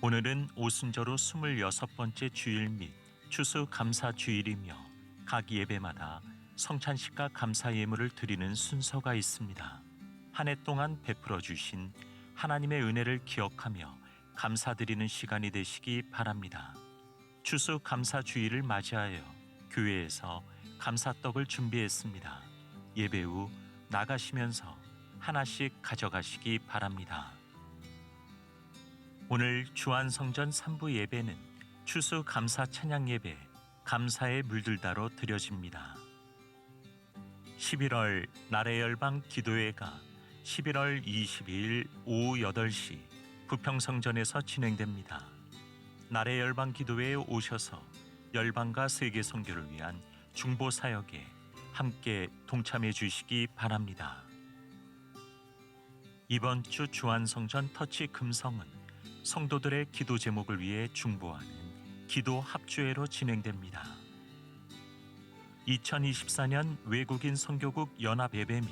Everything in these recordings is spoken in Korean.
오늘은 오순절후 26번째 주일 및 추수감사주일이며 각 예배마다 성찬식과 감사 예물을 드리는 순서가 있습니다. 한 해 동안 베풀어 주신 하나님의 은혜를 기억하며 감사드리는 시간이 되시기 바랍니다. 추수감사주일을 맞이하여 교회에서 감사떡을 준비했습니다. 예배 후 나가시면서 하나씩 가져가시기 바랍니다. 오늘 주안성전 3부 예배는 추수감사 찬양 예배 감사에 물들다로 드려집니다. 11월 나래 열방 기도회가 11월 22일 오후 8시 부평성전에서 진행됩니다. 나래 열방 기도회에 오셔서 열방과 세계 선교를 위한 중보 사역에 함께 동참해 주시기 바랍니다. 이번 주 주안성전 터치 금성은 성도들의 기도 제목을 위해 중보하는 기도 합주회로 진행됩니다. 2024년 외국인 선교국 연합 예배 및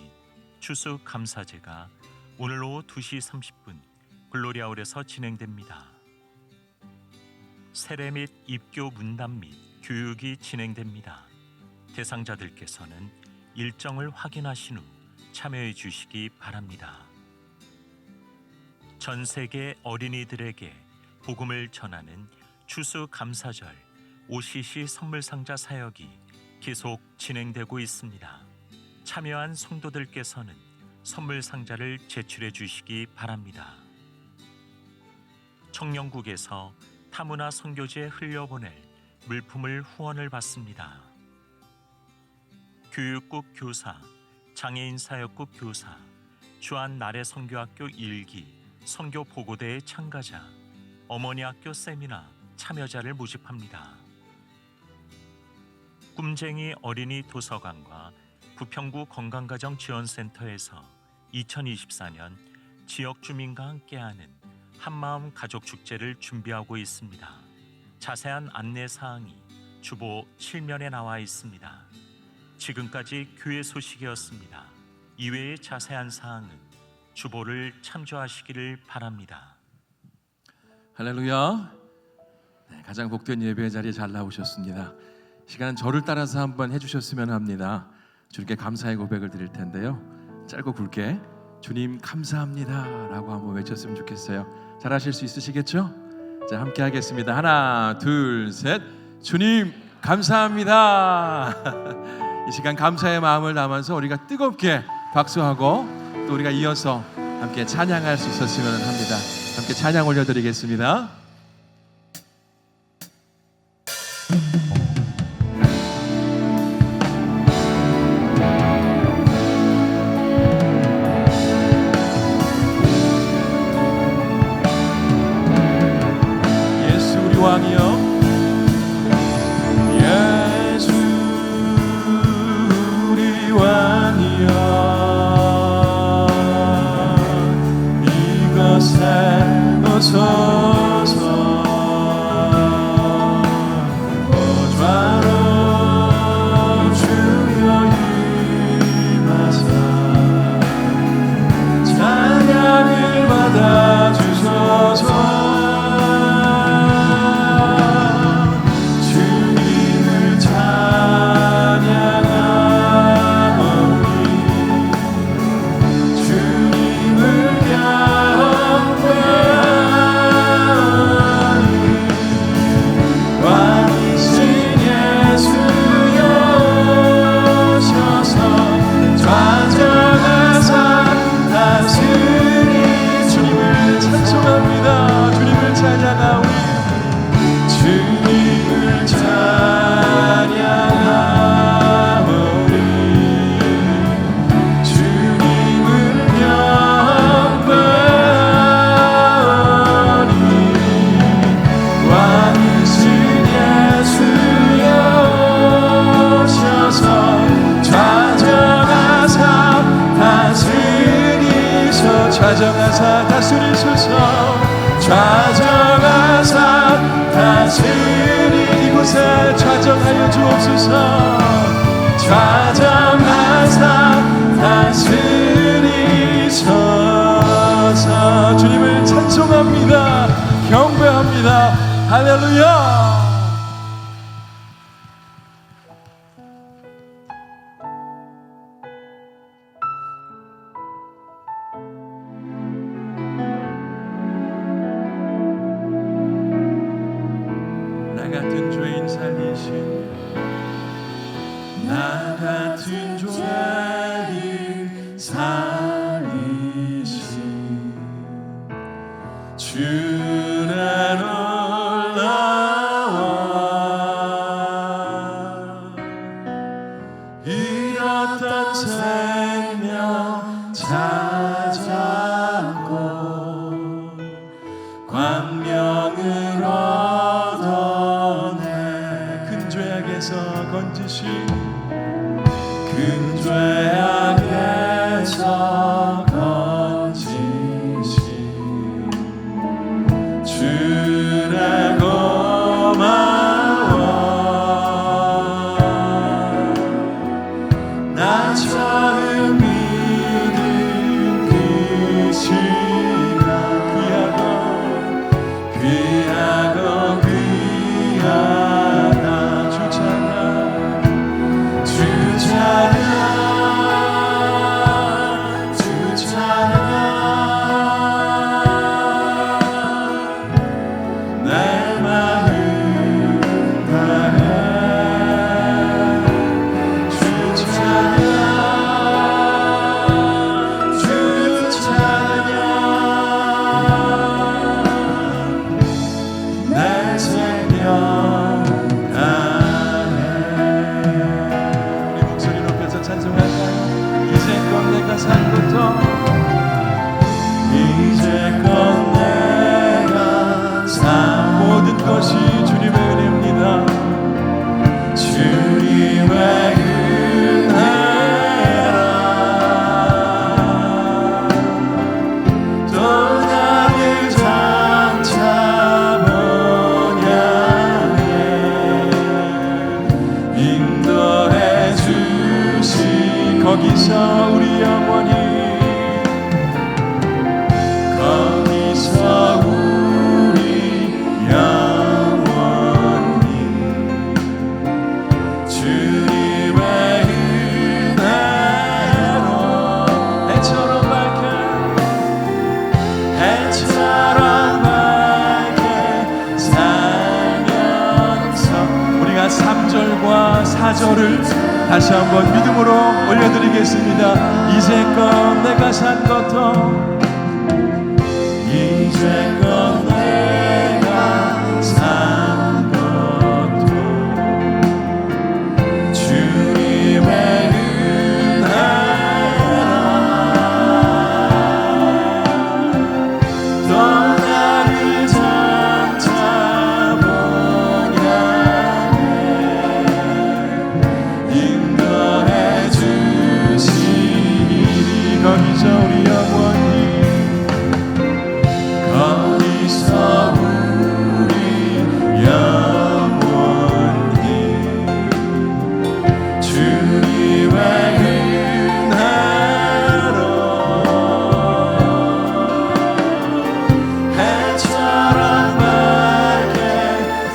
추수 감사제가 오늘 오후 2시 30분 글로리아홀에서 진행됩니다. 세례 및 입교 문담 및 교육이 진행됩니다. 대상자들께서는 일정을 확인하신 후 참여해 주시기 바랍니다. 전 세계 어린이들에게 복음을 전하는 추수감사절 OCC 선물상자 사역이 계속 진행되고 있습니다. 참여한 성도들께서는 선물상자를 제출해 주시기 바랍니다. 청년국에서 타문화 선교지에 흘려보낼 물품을 후원을 받습니다. 교육국 교사, 장애인 사역국 교사, 주안 나래 선교학교 1기 선교 보고대의 참가자, 어머니 학교 세미나 참여자를 모집합니다. 꿈쟁이 어린이 도서관과 부평구 건강가정지원센터에서 2024년 지역 주민과 함께하는 한마음 가족축제를 준비하고 있습니다. 자세한 안내사항이 주보 7면에 나와 있습니다. 지금까지 교회 소식이었습니다. 이외의 자세한 사항은 주보를 참조하시기를 바랍니다. 할렐루야. 가장 복된 예배의 자리에 잘 나오셨습니다. 시간은 저를 따라서 한번 해주셨으면 합니다. 주님께 감사의 고백을 드릴 텐데요, 짧고 굵게 주님 감사합니다 라고 한번 외쳤으면 좋겠어요. 잘 하실 수 있으시겠죠? 자, 함께 하겠습니다. 하나 둘 셋. 주님 감사합니다. 이 시간 감사의 마음을 담아서 우리가 뜨겁게 박수하고 또 우리가 이어서 함께 찬양할 수 있었으면 합니다. 함께 찬양 올려드리겠습니다. 예수 우리 왕이여, 예수 우리 왕이여, 오소서 보좌로 주여 임하사 찬양을 받아주소서. 주님을 찬양하오니 주님을 좌정하사 다스리소서. 좌정하사 다스리 이곳에 좌정하여 주옵소서. 좌정하사 다스리소서. 주님을 찬송합니다. 경배합니다. 할렐루야. 나 같은 죄인 살리신, 나 같은 죄인 살리신 주나 놀라워. 잃었던 생명 찾았고 광명을 얻어내. 큰 죄악에서 건지신, 큰 죄악에서 건지신 주라 고마워. 나 처음 믿은 그 시간 귀하고 귀하다. 주 찬양, 주 찬양, 주 찬양. 내 마음 다해 주 찬양, 주 찬양. 내 생명 다해. 우리 목소리 높여서 찬송할까요? 이제껏 내가 산 것도, 이제껏 내가 산 모든 것이 주님의 은혜입니다. 주님의 은혜라. 또 나를 장차 본향에 인도해 주시. 거기서 우리 영원히, 거기서 우리 영원히 주님의 은혜로 해처럼 밝게, 해처럼 밝게 살면서. 우리가 3절과 4절을 다시 한번 믿음으로 올려드리겠습니다. 이제껏 내가 산 것도, 이제껏 내가 산 것도 주님의 은혜라. 또 나를 장차 본향에 인도해 주시리. 거기서 우리 영원히, 거기서 우리 영원히 주님의 은혜로 해처럼 밝게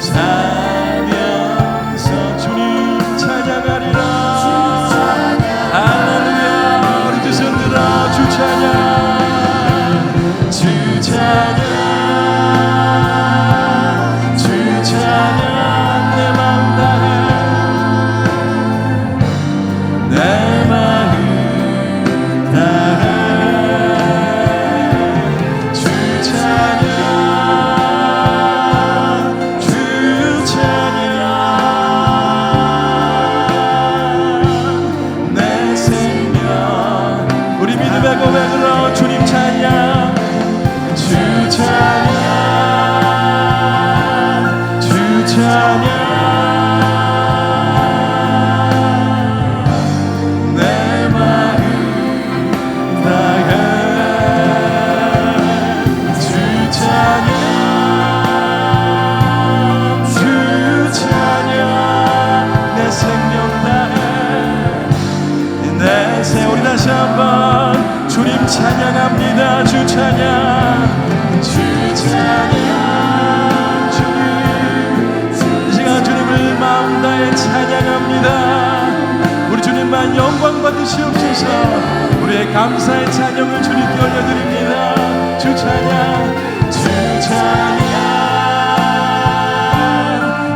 살면서 주님 찬양하리라. 할렐루야. 우리 두 손 들어 주 찬양, 주 찬양, 주 찬양. 내 마음 다해, 내 마음 다해 주 찬양, 주 찬양. 내 생명, 우리 믿음의 고백으로 주님 찬양, 주 찬양, 주 찬양. 내 마음 다해 주 찬양, 주 찬양. 내 생명 다해 내 새. 우리 다시 한번 주님 찬양합니다. 주 찬양, 주 찬양, 주님 네 찬양합니다. 우리 주님만 영광 받으시옵소서. 우리의 감사의 찬양을 주님께 올려드립니다. 주 찬양, 주 찬양,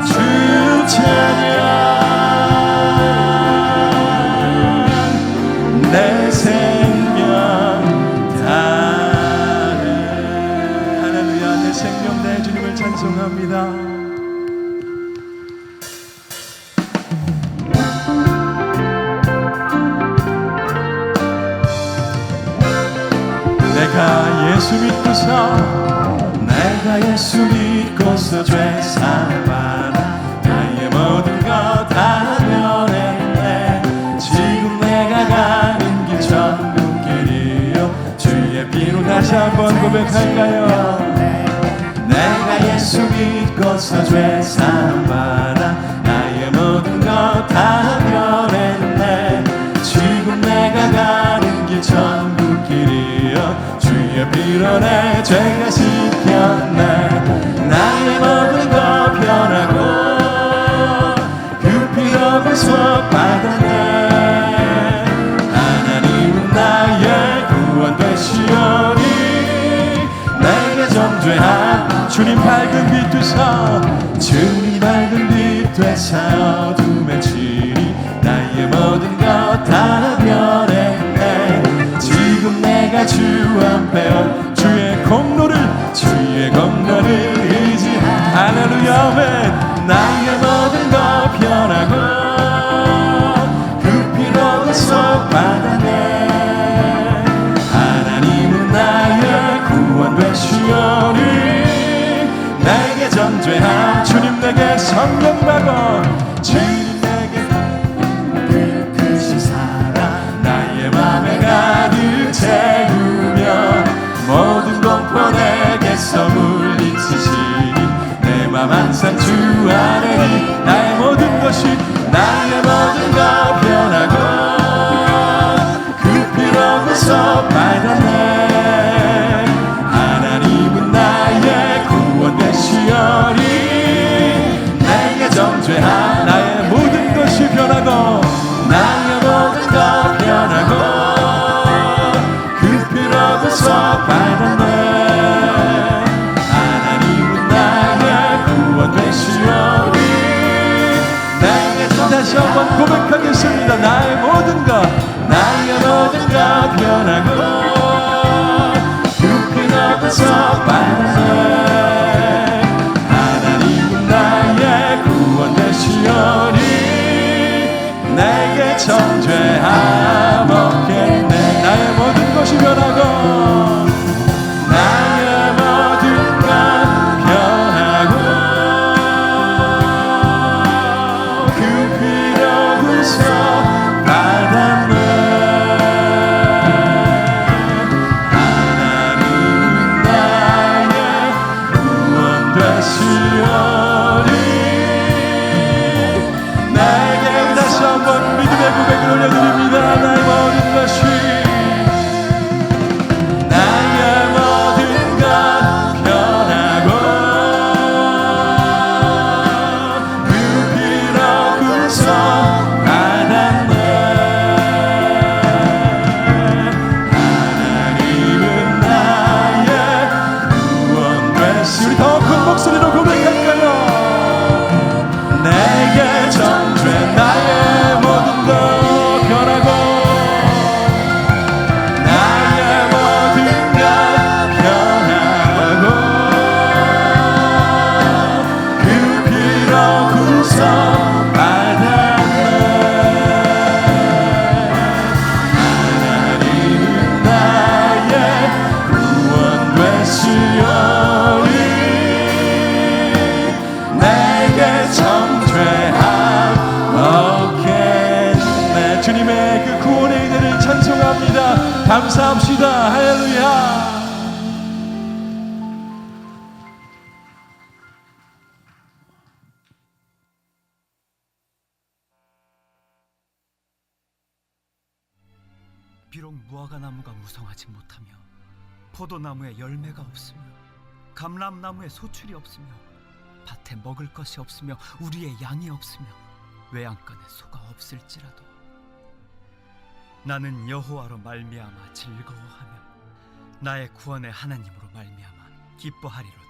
주 찬양. 내 생명 다해. 할렐루야. 내 생명 내 주님을 찬송합니다. 내가 예수 믿고서 죄 사함받아 나의 모든 것 다 면했네. 지금 내가 가는 길 천국길이요 주의 피로 다시 한번 고백할까요? 내가 예수 믿고서 죄 사함받아 나의 모든 것 다 면했네. 지금 내가 가는 길 천국길이요 주의 피로 내 죄가 씻겼네. 나의 모든 것 변하고 그 피로 구속받았네. 하나님은 나의 구원 되시오니 내게 정죄한 주님 밝은 빛 되사 주님 밝은 빛 되사 어둠에 치니 나의 모든 것 다 변했네. 지금 내가 주 앞에 온 주의 공로를 의지 할렐루야 아멘. 나의 모든 것 변하고 그 피로 구속받았네. 하나님은 나의 구원 되시오니 내게 정죄한 주님 내게 성령 받고 주님 내게 그 사랑 나의 맘에 가득 채우며 모든 공포 내게서 물리치시니 내 맘 항상 주 안에 나의 모든 것이 나의 모든 것 변하고 그 피로 구속받았네. 하나님은 나의 구원 되시오니 내게 정죄한 나의 모든 것이 변하고 나의 모든 것 변하고 그 피로 구속받았네. 하나님은 나의 구원 되시오니 내게 다시 한번 고백하겠습니다. 나의 모든 것 변하고 그 피로 구속받았네. 하나님은 나의 구원 되시오니 내게 정죄함 없겠네. 나의 모든 것이 변하고 나의 모든 것 변하고 그 피로 구속받았네. 하나님은 나의 구원 되시오니 내게 다시 한번 믿음의 고백을 올려드립니다. 나의 모든 것이 나의 모든 것 변하고 그 피로 구속받았네. 하나님은 나의 구원 되시. 우리 더 큰 목소리로 고백할까요? 내게 정죄 나의 모든 것 변하고 나의 모든 것 변하고 그 피로 구속받았네. 하나님은 나의 구원 되시오니 내게 정죄함 없겠네. 주님의 그 구원의 은혜를 찬송합니다. 감사합시다. 할렐루야. 비록 무화과 나무가 무성하지 못하며 포도나무에 열매가 없으며 감람나무에 소출이 없으며 밭에 먹을 것이 없으며 우리의 양이 없으며 외양간에 소가 없을지라도 나는 여호와로 말미암아 즐거워하며 나의 구원의 하나님으로 말미암아 기뻐하리로다.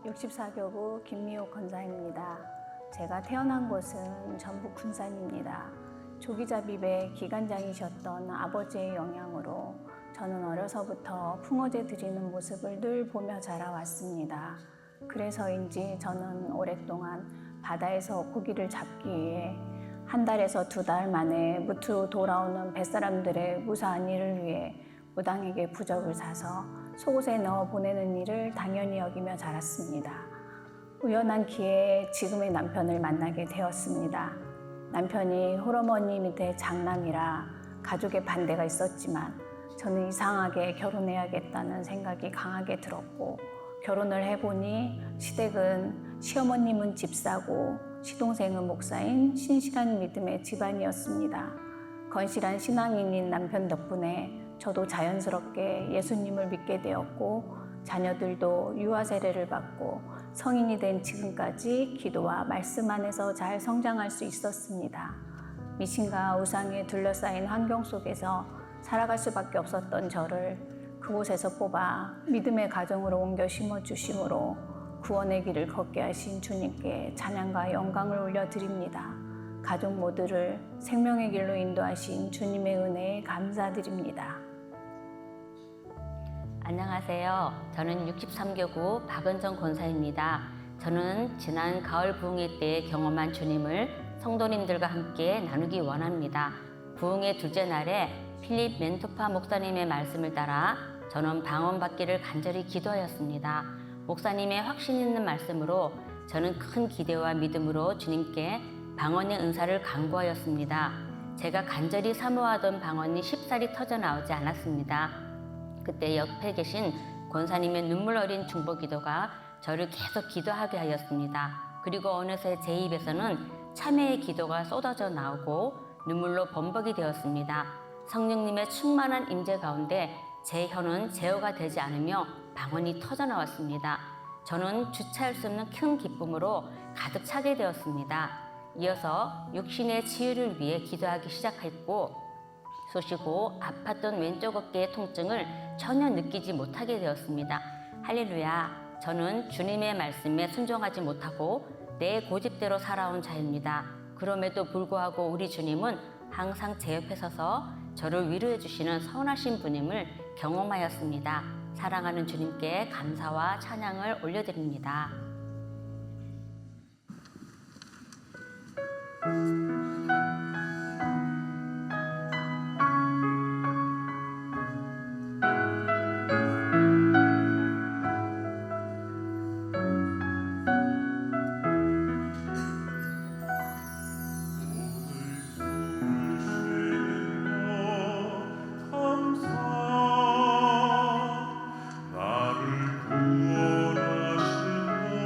64교구 김미호 권사입니다. 제가 태어난 곳은 전북 군산입니다. 조기자비배 기관장이셨던 아버지의 영향으로 저는 어려서부터 풍어제 드리는 모습을 늘 보며 자라왔습니다. 그래서인지 저는 오랫동안 바다에서 고기를 잡기 위해 한 달에서 2달 만에 무트로 돌아오는 뱃사람들의 무사한 일을 위해 무당에게 부적을 사서 속옷에 넣어 보내는 일을 당연히 여기며 자랐습니다. 우연한 기회에 지금의 남편을 만나게 되었습니다. 남편이 홀어머니 밑에 장남이라 가족의 반대가 있었지만 저는 이상하게 결혼해야겠다는 생각이 강하게 들었고, 결혼을 해보니 시댁은 시어머님은 집사고 시동생은 목사인 신실한 믿음의 집안이었습니다. 건실한 신앙인인 남편 덕분에 저도 자연스럽게 예수님을 믿게 되었고, 자녀들도 유아 세례를 받고 성인이 된 지금까지 기도와 말씀 안에서 잘 성장할 수 있었습니다. 미신과 우상에 둘러싸인 환경 속에서 살아갈 수밖에 없었던 저를 그곳에서 뽑아 믿음의 가정으로 옮겨 심어주심으로 구원의 길을 걷게 하신 주님께 찬양과 영광을 올려드립니다. 가족 모두를 생명의 길로 인도하신 주님의 은혜에 감사드립니다. 안녕하세요. 저는 63교구 박은정 권사입니다. 저는 지난 가을 부흥회 때 경험한 주님을 성도님들과 함께 나누기 원합니다. 부흥회 둘째 날에 필립 멘토파 목사님의 말씀을 따라 저는 방언받기를 간절히 기도하였습니다. 목사님의 확신 있는 말씀으로 저는 큰 기대와 믿음으로 주님께 방언의 은사를 간구하였습니다. 제가 간절히 사모하던 방언이 쉽사리 터져 나오지 않았습니다. 그때 옆에 계신 권사님의 눈물 어린 중보 기도가 저를 계속 기도하게 하였습니다. 그리고 어느새 제 입에서는 참회의 기도가 쏟아져 나오고 눈물로 범벅이 되었습니다. 성령님의 충만한 임재 가운데 제 혀는 제어가 되지 않으며 방언이 터져 나왔습니다. 저는 주체할 수 없는 큰 기쁨으로 가득 차게 되었습니다. 이어서 육신의 치유를 위해 기도하기 시작했고, 쑤시고 아팠던 왼쪽 어깨의 통증을 전혀 느끼지 못하게 되었습니다. 할렐루야! 저는 주님의 말씀에 순종하지 못하고 내 고집대로 살아온 자입니다. 그럼에도 불구하고 우리 주님은 항상 제 옆에 서서 저를 위로해 주시는 선하신 분임을 경험하였습니다. 사랑하는 주님께 감사와 찬양을 올려드립니다. 나를 구원하신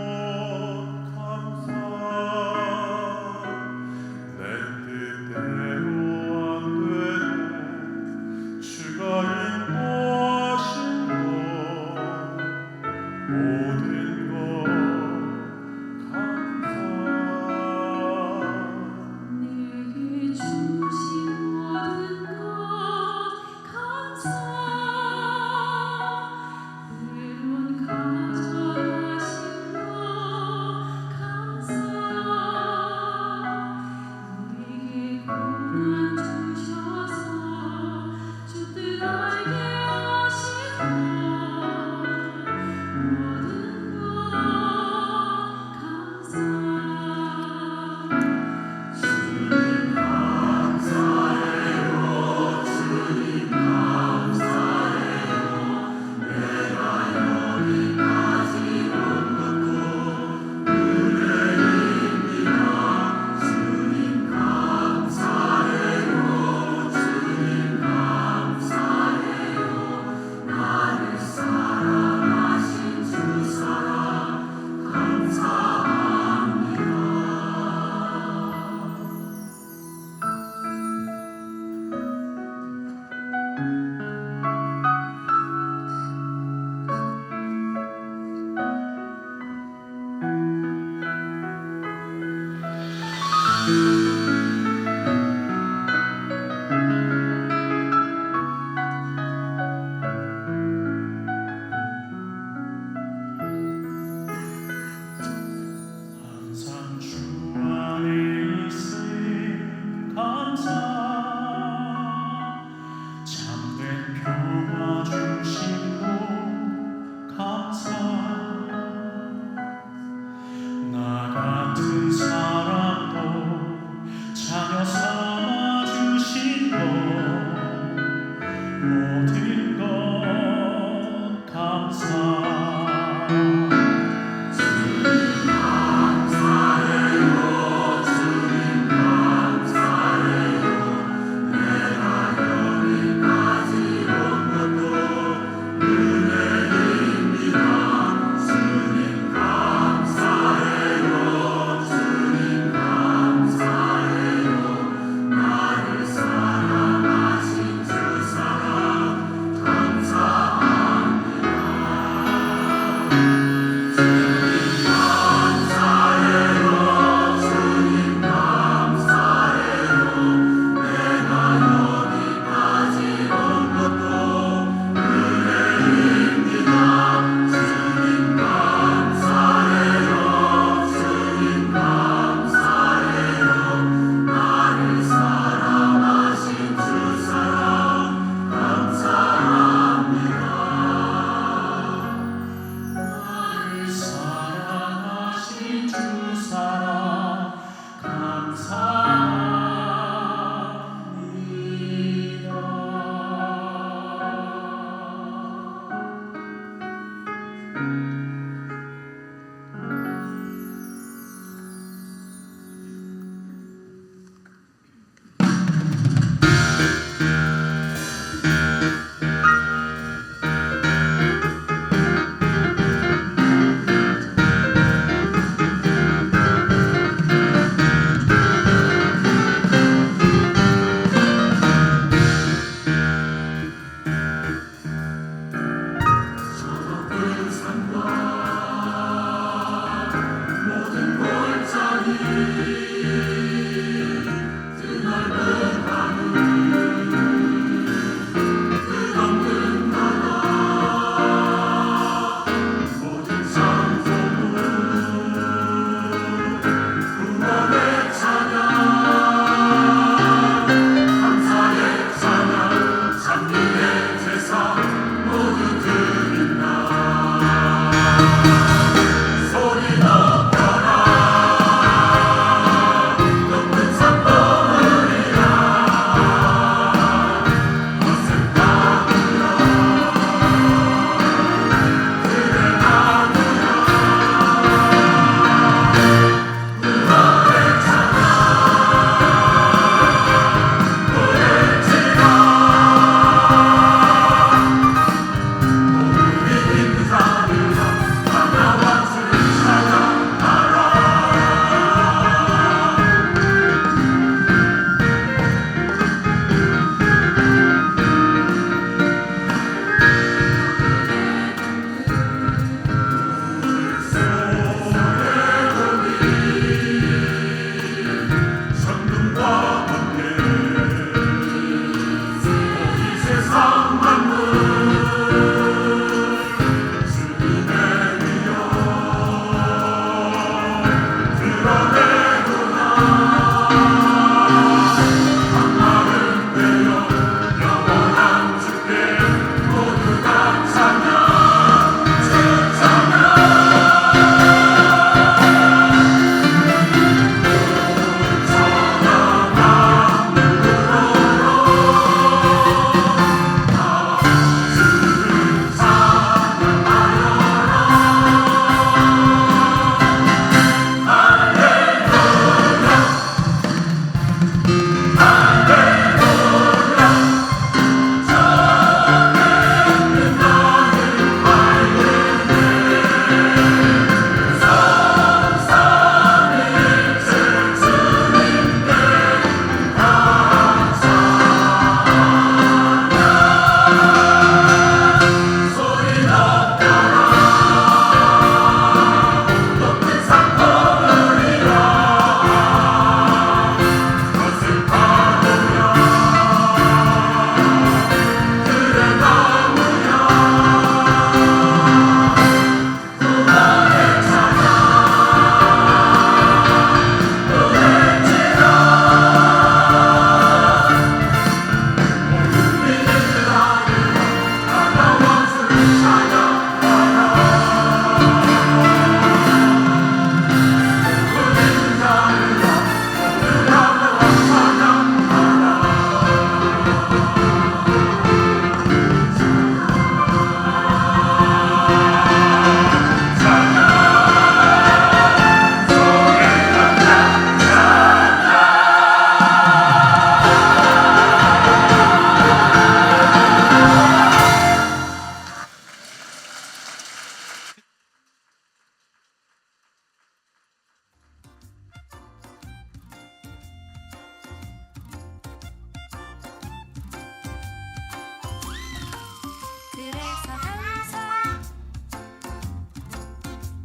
그래서 감사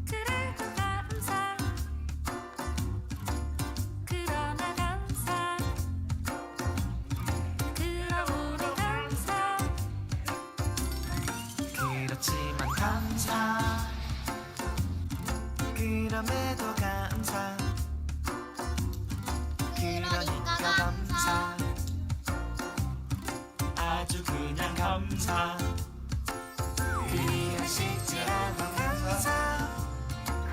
그래도 감사 그러나 감사 그러므로 감사 그렇지만 감사 그럼에도 감사 그러니까 감사 아주 그냥 감사 그리 하실지라도 감사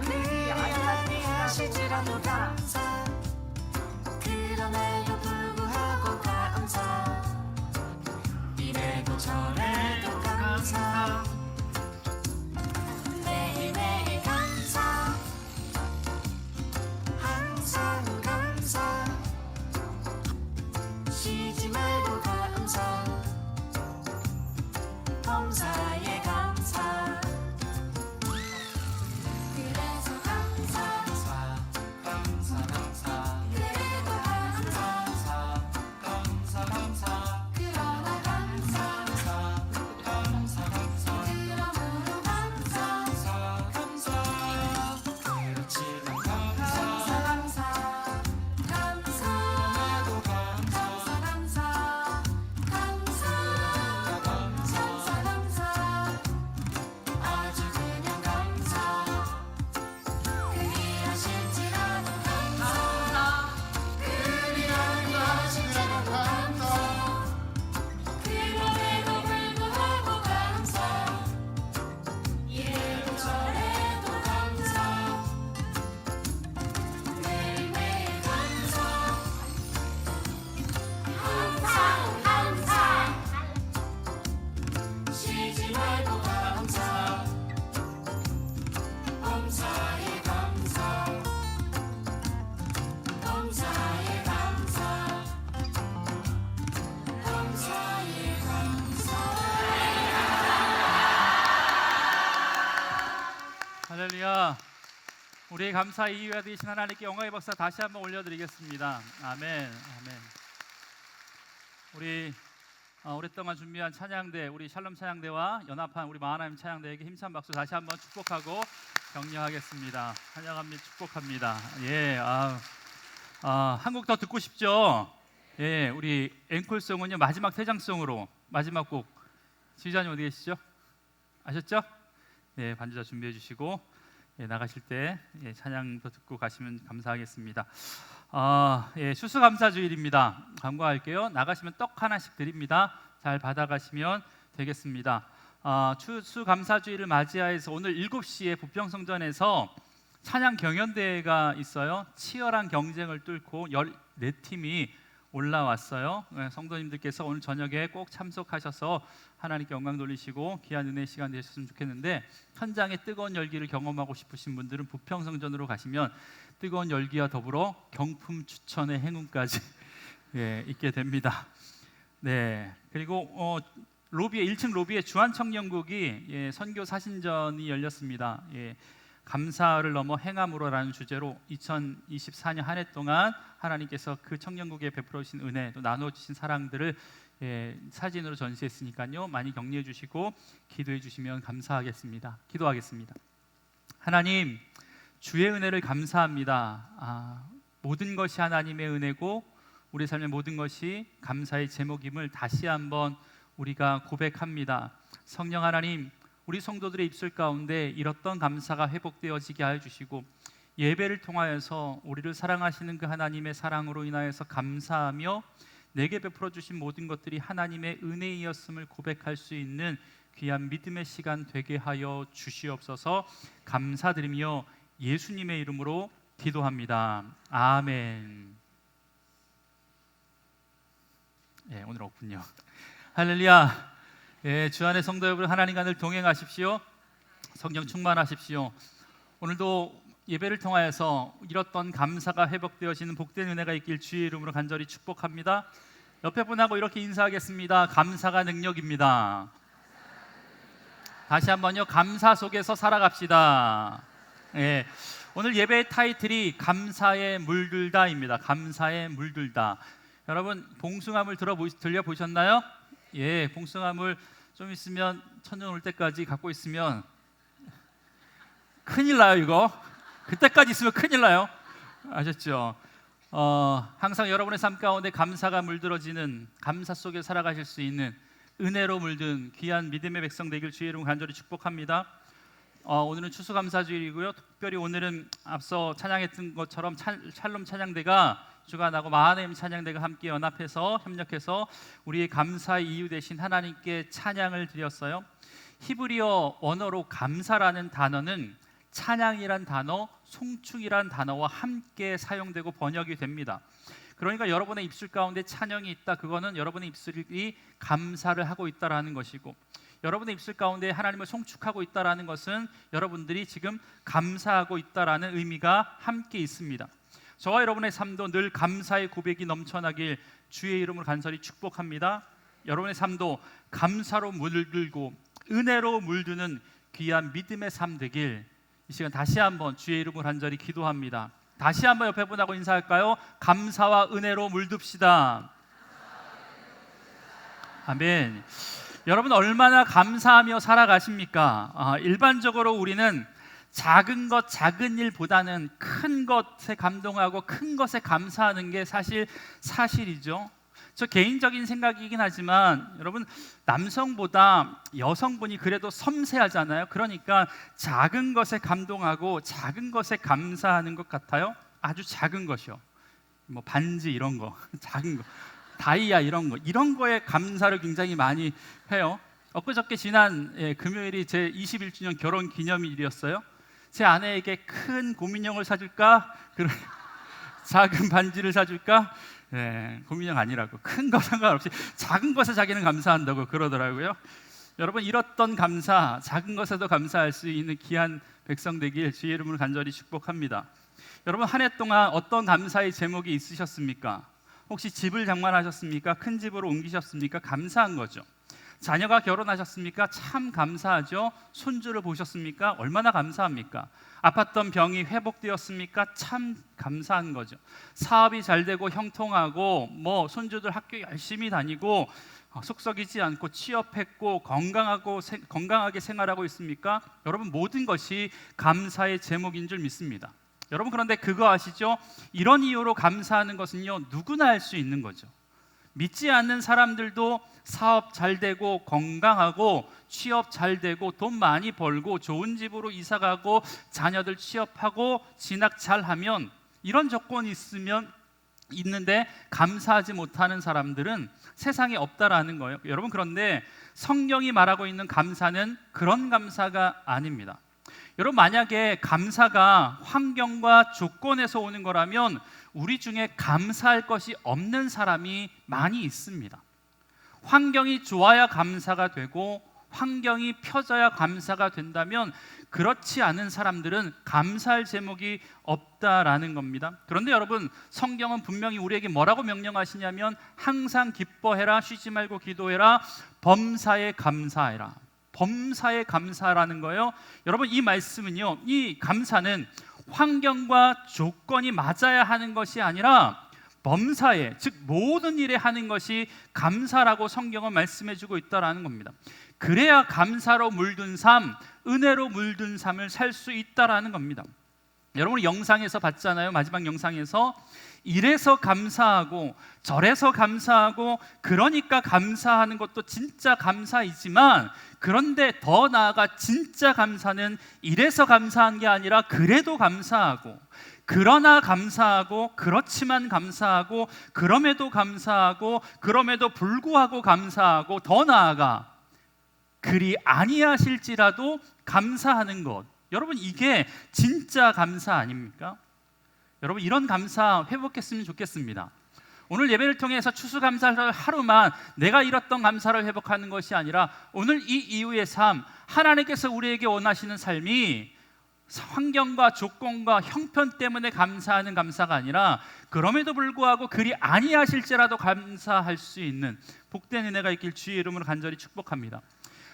그리 아니하실지라도 감사 그럼에도 불구하고 감사 이래도 저래도 감사 매일매일 감사 항상 감사 쉬지 말고 감사 범사에 감사 그래서 감사 감사 감사 그래도 감사 감사 감사 그러나 감사 감사 감사 그러므로 감사 감사 그렇지만 감사 감사 감사 그럼에도 감사 감사 감사 감사 감사 아주 그냥 감사 그리 하실지라도 감사 그리 아니하실지라도 감사 그럼에도 불구하고 감사 이래도 저래도 감사 매일매일 감사 항상 감사 쉬지 말고 감사 범사에 감사 범사에 감사 범사에 감사 할렐루야. 우리의 감사 이유가 되신 하나님께 영광의 박수 다시 한번 올려드리겠습니다. 아멘. 아멘. 우리 오랫동안 준비한 찬양대, 우리 샬롬 찬양대와 연합한 우리 마하나임 찬양대에게 힘찬 박수 다시 한번 축복하고 격려하겠습니다. 환영합니다. 축복합니다. 예, 한국 더 듣고 싶죠? 예, 우리 앵콜송은요 마지막 퇴장송으로 마지막 곡 지휘자님 어디 계시죠? 아셨죠? 네, 반주자 준비해 주시고 나가실 때 찬양도 듣고 가시면 감사하겠습니다. 추수감사주일입니다. 광고할게요. 나가시면 떡 하나씩 드립니다. 잘 받아가시면 되겠습니다. 추수감사주일을 맞이하여서 오늘 7시에 부평성전에서 찬양 경연대회가 있어요. 치열한 경쟁을 뚫고 14팀이 올라왔어요. 성도님들께서 오늘 저녁에 꼭 참석하셔서 하나님께 영광 돌리시고 귀한 은혜의 시간 되셨으면 좋겠는데, 현장의 뜨거운 열기를 경험하고 싶으신 분들은 부평성전으로 가시면 뜨거운 열기와 더불어 경품 추천의 행운까지 있게 됩니다. 네, 그리고 로비에 1층 로비에 주한청년국이 선교 사신전이 열렸습니다. 감사를 넘어 행함으로라는 주제로 2024년 한 해 동안 하나님께서 그 청년국에 베풀어 주신 은혜, 또 나누어 주신 사랑들을 사진으로 전시했으니까요. 많이 격려해 주시고 기도해 주시면 감사하겠습니다. 기도하겠습니다. 하나님, 주의 은혜를 감사합니다. 모든 것이 하나님의 은혜고 우리 삶의 모든 것이 감사의 제목임을 다시 한번 우리가 고백합니다. 성령 하나님, 우리 성도들의 입술 가운데 잃었던 감사가 회복되어지게 하여 주시고, 예배를 통하여서 우리를 사랑하시는 그 하나님의 사랑으로 인하여서 감사하며 내게 베풀어 주신 모든 것들이 하나님의 은혜이었음을 고백할 수 있는 귀한 믿음의 시간 되게 하여 주시옵소서. 감사드리며 예수님의 이름으로 기도합니다. 아멘. 오늘 없군요. 할렐루야. 주안의 성도 여러분, 하나님과 늘 동행하십시오. 성령 충만하십시오. 오늘도 예배를 통하여서 잃었던 감사가 회복되어지는 복된 은혜가 있길 주의 이름으로 간절히 축복합니다. 옆에 분하고 이렇게 인사하겠습니다. 감사가 능력입니다. 다시 한번요. 감사 속에서 살아갑시다. 오늘 예배의 타이틀이 감사에 물들다입니다. 감사에 물들다. 여러분, 봉숭아물 들려보셨나요? 봉숭아물 좀 있으면 천년 올 때까지 갖고 있으면 큰일 나요. 이거 그때까지 있으면 큰일 나요. 아셨죠? 항상 여러분의 삶 가운데 감사가 물들어지는, 감사 속에 살아가실 수 있는 은혜로 물든 귀한 믿음의 백성 되길 주의 이름으로 간절히 축복합니다. 오늘은 추수감사주일이고요. 특별히 오늘은 앞서 찬양했던 것처럼 샬롬 찬양대가 주관하고 마하네임 찬양대가 함께 연합해서 협력해서 우리의 감사의 이유 되신 하나님께 찬양을 드렸어요. 히브리어 언어로 감사라는 단어는 찬양이란 단어, 송축이란 단어와 함께 사용되고 번역이 됩니다. 그러니까 여러분의 입술 가운데 찬양이 있다, 그거는 여러분의 입술이 감사를 하고 있다라는 것이고, 여러분의 입술 가운데 하나님을 송축하고 있다라는 것은 여러분들이 지금 감사하고 있다라는 의미가 함께 있습니다. 저와 여러분의 삶도 늘 감사의 고백이 넘쳐나길 주의 이름으로 간절히 축복합니다. 여러분의 삶도 감사로 물들고 은혜로 물드는 귀한 믿음의 삶 되길 이 시간 다시 한번 주의 이름으로 간절히 기도합니다. 다시 한번 옆에 분하고 인사할까요? 감사와 은혜로 물듭시다. 아멘. 여러분, 얼마나 감사하며 살아가십니까? 일반적으로 우리는 작은 것, 작은 일보다는 큰 것에 감동하고 큰 것에 감사하는 게 사실이죠. 저 개인적인 생각이긴 하지만 여러분, 남성보다 여성분이 그래도 섬세하잖아요. 그러니까 작은 것에 감동하고 작은 것에 감사하는 것 같아요. 아주 작은 것이요. 뭐 반지 이런 거, 작은 거, 다이아 이런 거에 감사를 굉장히 많이 해요. 엊그저께 지난 금요일이 제 21주년 결혼 기념일이었어요. 제 아내에게 큰 곰인형을 사줄까? 작은 반지를 사줄까? 곰인형 아니라고, 큰 거 상관없이 작은 것에 자기는 감사한다고 그러더라고요. 여러분, 잃었던 감사, 작은 것에도 감사할 수 있는 귀한 백성 되길 주의 이름으로 간절히 축복합니다. 여러분, 한 해 동안 어떤 감사의 제목이 있으셨습니까? 혹시 집을 장만하셨습니까? 큰 집으로 옮기셨습니까? 감사한 거죠. 자녀가 결혼하셨습니까? 참 감사하죠. 손주를 보셨습니까? 얼마나 감사합니까? 아팠던 병이 회복되었습니까? 참 감사한 거죠. 사업이 잘 되고 형통하고 손주들 학교 열심히 다니고 속 썩이지 않고 취업했고 건강하게 생활하고 있습니까? 여러분, 모든 것이 감사의 제목인 줄 믿습니다. 여러분, 그런데 그거 아시죠? 이런 이유로 감사하는 것은요, 누구나 할 수 있는 거죠. 믿지 않는 사람들도 사업 잘 되고 건강하고 취업 잘 되고 돈 많이 벌고 좋은 집으로 이사 가고 자녀들 취업하고 진학 잘 하면, 이런 조건이 있는데 감사하지 못하는 사람들은 세상에 없다라는 거예요. 여러분, 그런데 성경이 말하고 있는 감사는 그런 감사가 아닙니다. 여러분, 만약에 감사가 환경과 조건에서 오는 거라면 우리 중에 감사할 것이 없는 사람이 많이 있습니다. 환경이 좋아야 감사가 되고 환경이 펴져야 감사가 된다면 그렇지 않은 사람들은 감사할 제목이 없다라는 겁니다. 그런데 여러분, 성경은 분명히 우리에게 뭐라고 명령하시냐면 항상 기뻐해라, 쉬지 말고 기도해라, 범사에 감사해라. 범사에 감사라는 거예요. 여러분, 이 말씀은요, 이 감사는 환경과 조건이 맞아야 하는 것이 아니라 범사에, 즉 모든 일에 하는 것이 감사라고 성경은 말씀해주고 있다라는 겁니다. 그래야 감사로 물든 삶, 은혜로 물든 삶을 살 수 있다라는 겁니다. 여러분, 영상에서 봤잖아요. 마지막 영상에서 이래서 감사하고 저래서 감사하고 그러니까 감사하는 것도 진짜 감사이지만, 그런데 더 나아가 진짜 감사는 이래서 감사한 게 아니라 그래도 감사하고, 그러나 감사하고, 그렇지만 감사하고, 그럼에도 감사하고, 그럼에도 불구하고 감사하고, 더 나아가 그리 아니하실지라도 감사하는 것. 여러분, 이게 진짜 감사 아닙니까? 여러분, 이런 감사 회복했으면 좋겠습니다. 오늘 예배를 통해서 추수감사를 하루만 내가 잃었던 감사를 회복하는 것이 아니라 오늘 이 이후의 삶, 하나님께서 우리에게 원하시는 삶이 환경과 조건과 형편 때문에 감사하는 감사가 아니라 그럼에도 불구하고 그리 아니하실지라도 감사할 수 있는 복된 은혜가 있길 주의 이름으로 간절히 축복합니다.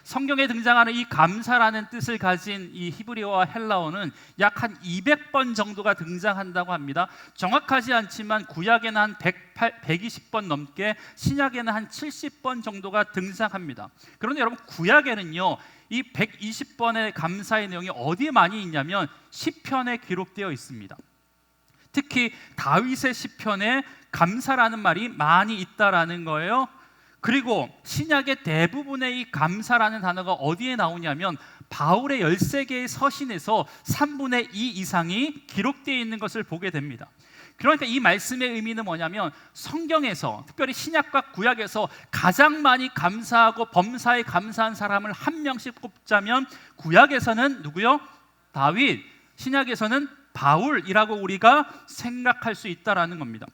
성경에 등장하는 이 감사라는 뜻을 가진 이 히브리어와 헬라어는 약 한 200번 정도가 등장한다고 합니다. 정확하지 않지만 구약에는 한 120번 넘게, 신약에는 한 70번 정도가 등장합니다. 그런데 여러분, 구약에는요, 이 120번의 감사의 내용이 어디에 많이 있냐면 시편에 기록되어 있습니다. 특히 다윗의 시편에 감사라는 말이 많이 있다라는 거예요. 그리고 신약의 대부분의 이 감사라는 단어가 어디에 나오냐면 바울의 13개의 서신에서 3분의 2 이상이 기록되어 있는 것을 보게 됩니다. 그러니까 이 말씀의 의미는 뭐냐면 성경에서, 특별히 신약과 구약에서 가장 많이 감사하고 범사에 감사한 사람을 한 명씩 꼽자면 구약에서는 누구요? 다윗, 신약에서는 바울이라고 우리가 생각할 수 있다라는 겁니다.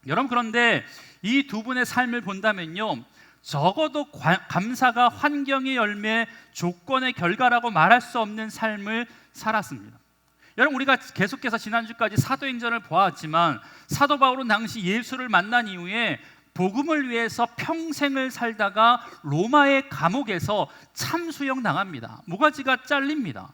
여러분, 그런데 이 두 분의 삶을 본다면요, 적어도 감사가 환경의 열매, 조건의 결과라고 말할 수 없는 삶을 살았습니다. 여러분, 우리가 계속해서 지난주까지 사도행전을 보았지만 사도 바울은 당시 예수를 만난 이후에 복음을 위해서 평생을 살다가 로마의 감옥에서 참수형 당합니다. 모가지가 잘립니다.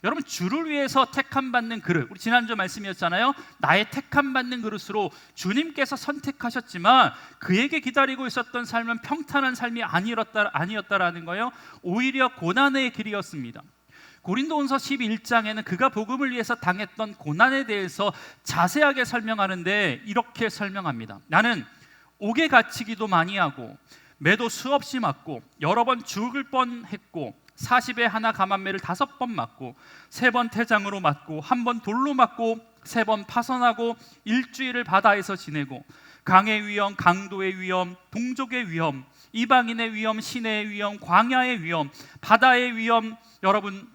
여러분, 주를 위해서 택함받는 그릇, 우리 지난주 말씀이었잖아요. 나의 택함받는 그릇으로 주님께서 선택하셨지만 그에게 기다리고 있었던 삶은 평탄한 삶이 아니었다라는 거예요. 오히려 고난의 길이었습니다. 고린도후서 11장에는 그가 복음을 위해서 당했던 고난에 대해서 자세하게 설명하는데 이렇게 설명합니다. 나는 옥에 갇히기도 많이 하고 매도 수없이 맞고 여러 번 죽을 뻔했고 40에 하나 감한매를 5번 맞고 3번 태장으로 맞고 1번 돌로 맞고 3번 파선하고 일주일을 바다에서 지내고 강의 위험, 강도의 위험, 동족의 위험, 이방인의 위험, 시내의 위험, 광야의 위험, 바다의 위험, 여러분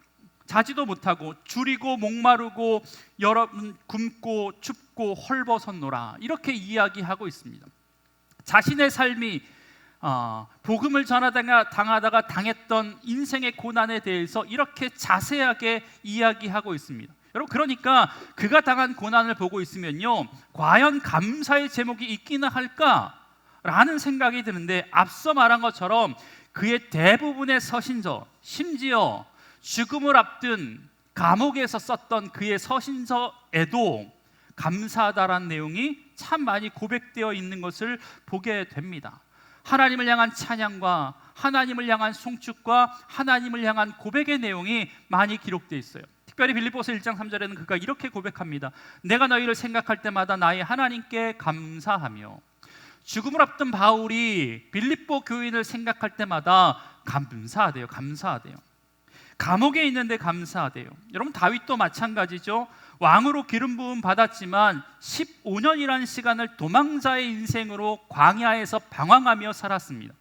자지도 못하고 줄이고 목마르고 여러분 굶고 춥고 헐벗었노라, 이렇게 이야기하고 있습니다. 자신의 삶이 복음을 전하다가 당했던 인생의 고난에 대해서 이렇게 자세하게 이야기하고 있습니다. 여러분, 그러니까 그가 당한 고난을 보고 있으면요, 과연 감사의 제목이 있기나 할까라는 생각이 드는데, 앞서 말한 것처럼 그의 대부분의 서신서, 심지어 죽음을 앞둔 감옥에서 썼던 그의 서신서에도 감사하다라는 내용이 참 많이 고백되어 있는 것을 보게 됩니다. 하나님을 향한 찬양과 하나님을 향한 송축과 하나님을 향한 고백의 내용이 많이 기록되어 있어요. 특별히 빌립보서 1장 3절에는 그가 이렇게 고백합니다. 내가 너희를 생각할 때마다 나의 하나님께 감사하며 죽음을 앞둔 바울이 빌립보 교인을 생각할 때마다 감사하대요. 감사하대요. 감옥에 있는데 감사하대요. 여러분 다윗도 마찬가지죠. 왕으로 기름 부음 받았지만 15년이라는 시간을 도망자의 인생으로 광야에서 방황하며 살았습니다.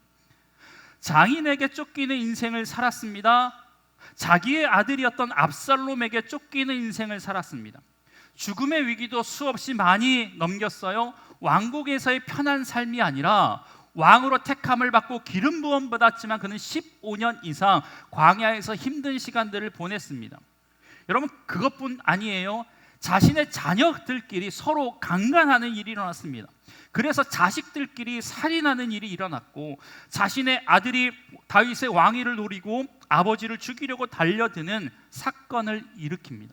장인에게 쫓기는 인생을 살았습니다. 자기의 아들이었던 압살롬에게 쫓기는 인생을 살았습니다. 죽음의 위기도 수없이 많이 넘겼어요. 왕국에서의 편한 삶이 아니라 왕으로 택함을 받고 기름 부음 받았지만 그는 15년 이상 광야에서 힘든 시간들을 보냈습니다. 여러분 그것뿐 아니에요. 자신의 자녀들끼리 서로 강간하는 일이 일어났습니다. 그래서 자식들끼리 살인하는 일이 일어났고 자신의 아들이 다윗의 왕위를 노리고 아버지를 죽이려고 달려드는 사건을 일으킵니다.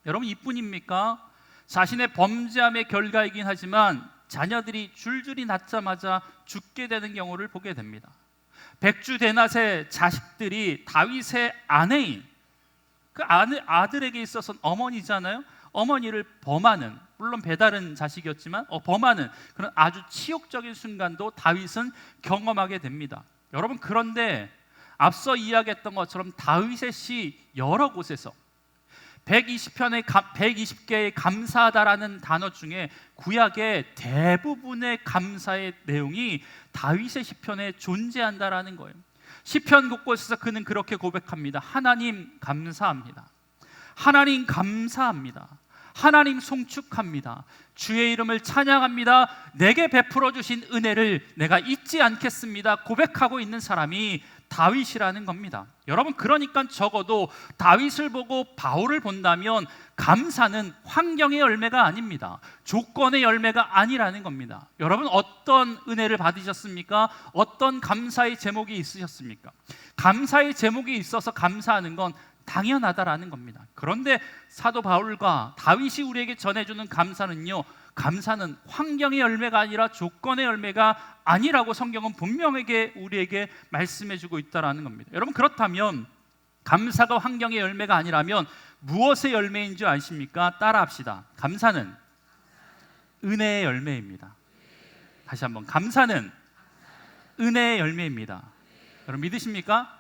여러분 이뿐입니까? 자신의 범죄함의 결과이긴 하지만 자녀들이 줄줄이 낳자마자 죽게 되는 경우를 보게 됩니다. 백주대낮의 자식들이 다윗의 아내인 그 아들에게 있어서는 어머니잖아요. 어머니를 범하는, 물론 배다른 자식이었지만 범하는 그런 아주 치욕적인 순간도 다윗은 경험하게 됩니다. 여러분 그런데 앞서 이야기했던 것처럼 다윗의 시 여러 곳에서 120개의 감사하다라는 단어 중에 구약의 대부분의 감사의 내용이 다윗의 시편에 존재한다라는 거예요. 시편 곳곳에서 그는 그렇게 고백합니다. 하나님 감사합니다. 하나님 감사합니다. 하나님 송축합니다. 주의 이름을 찬양합니다. 내게 베풀어 주신 은혜를 내가 잊지 않겠습니다. 고백하고 있는 사람이 다윗이라는 겁니다. 여러분 그러니까 적어도 다윗을 보고 바울을 본다면 감사는 환경의 열매가 아닙니다. 조건의 열매가 아니라는 겁니다. 여러분 어떤 은혜를 받으셨습니까? 어떤 감사의 제목이 있으셨습니까? 감사의 제목이 있어서 감사하는 건 당연하다라는 겁니다. 그런데 사도 바울과 다윗이 우리에게 전해주는 감사는요, 감사는 환경의 열매가 아니라 조건의 열매가 아니라고 성경은 분명하게 우리에게 말씀해주고 있다라는 겁니다. 여러분 그렇다면 감사가 환경의 열매가 아니라면 무엇의 열매인 줄 아십니까? 따라합시다. 감사는 은혜의 열매입니다. 다시 한번, 감사는 은혜의 열매입니다. 여러분 믿으십니까?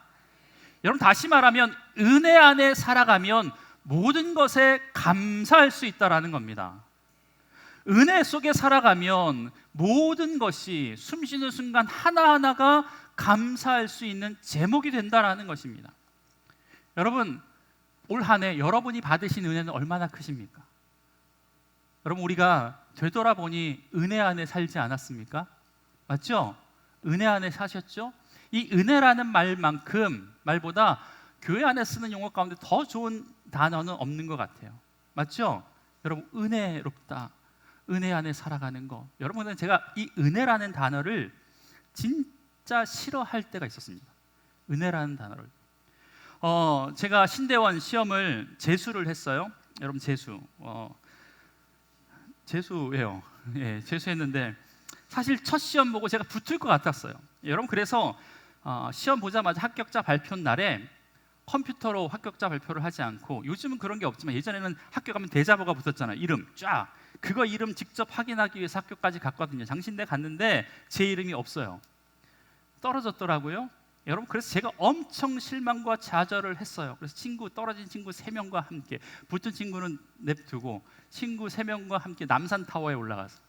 여러분 다시 말하면 은혜 안에 살아가면 모든 것에 감사할 수 있다라는 겁니다. 은혜 속에 살아가면 모든 것이 숨쉬는 순간 하나하나가 감사할 수 있는 제목이 된다라는 것입니다. 여러분 올 한 해 여러분이 받으신 은혜는 얼마나 크십니까? 여러분 우리가 되돌아보니 은혜 안에 살지 않았습니까? 맞죠? 은혜 안에 사셨죠? 이 은혜라는 말보다 교회 안에 쓰는 용어 가운데 더 좋은 단어는 없는 것 같아요. 맞죠? 여러분 은혜롭다, 은혜 안에 살아가는 거. 여러분은 제가 이 은혜라는 단어를 진짜 싫어할 때가 있었습니다. 은혜라는 단어를. 제가 신대원 시험을 재수를 했어요. 여러분 재수예요. 예, 재수했는데 사실 첫 시험 보고 제가 붙을 것 같았어요. 여러분 그래서 시험 보자마자 합격자 발표 날에 컴퓨터로 합격자 발표를 하지 않고, 요즘은 그런 게 없지만 예전에는 학교 가면 대자보가 붙었잖아요. 이름 쫙. 그거 이름 직접 확인하기 위해서 학교까지 갔거든요. 장신대 갔는데 제 이름이 없어요. 떨어졌더라고요. 여러분 그래서 제가 엄청 실망과 좌절을 했어요. 그래서 떨어진 친구 3명과 함께, 붙은 친구는 냅두고 친구 3명과 함께 남산타워에 올라가서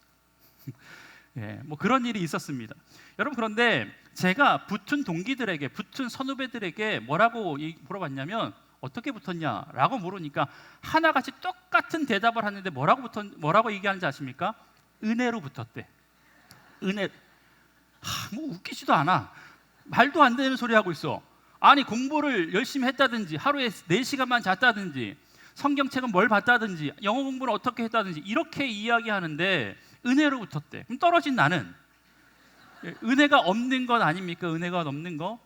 예, 뭐 그런 일이 있었습니다. 여러분 그런데 제가 붙은 동기들에게, 붙은 선후배들에게 뭐라고 물어봤냐면 어떻게 붙었냐라고 물으니까 하나같이 똑같은 대답을 하는데 뭐라고 얘기하는지 아십니까? 은혜로 붙었대. 은혜. 뭐 웃기지도 않아. 말도 안 되는 소리 하고 있어. 아니 공부를 열심히 했다든지 하루에 4시간만 잤다든지 성경책은 뭘 봤다든지 영어 공부를 어떻게 했다든지 이렇게 이야기하는데 은혜로 붙었대. 그럼 떨어진 나는 은혜가 없는 것 아닙니까? 은혜가 없는 거.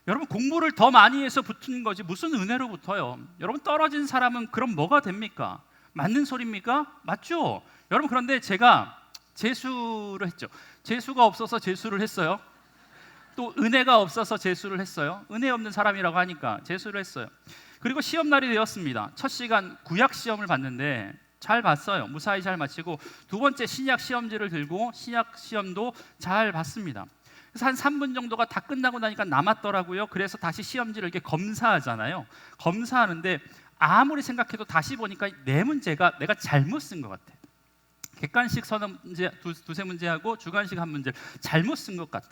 여러분 공부를 더 많이 해서 붙은 거지 무슨 은혜로 붙어요. 여러분 떨어진 사람은 그럼 뭐가 됩니까? 맞는 소리입니까? 맞죠? 여러분 그런데 제가 재수를 했죠. 재수가 없어서 재수를 했어요. 또 은혜가 없어서 재수를 했어요. 은혜 없는 사람이라고 하니까 재수를 했어요. 그리고 시험 날이 되었습니다. 첫 시간 구약 시험을 봤는데 잘 봤어요. 무사히 잘 마치고 두 번째 신약 시험지를 들고 신약 시험도 잘 봤습니다. 그래서 한 3분 정도가 다 끝나고 나니까 남았더라고요. 그래서 다시 시험지를 이렇게 검사하잖아요. 검사하는데 아무리 생각해도 다시 보니까 네 문제가 내가 잘못 쓴 것 같아. 객관식 서너 문제 두세 문제하고 주관식 한 문제 잘못 쓴 것 같아.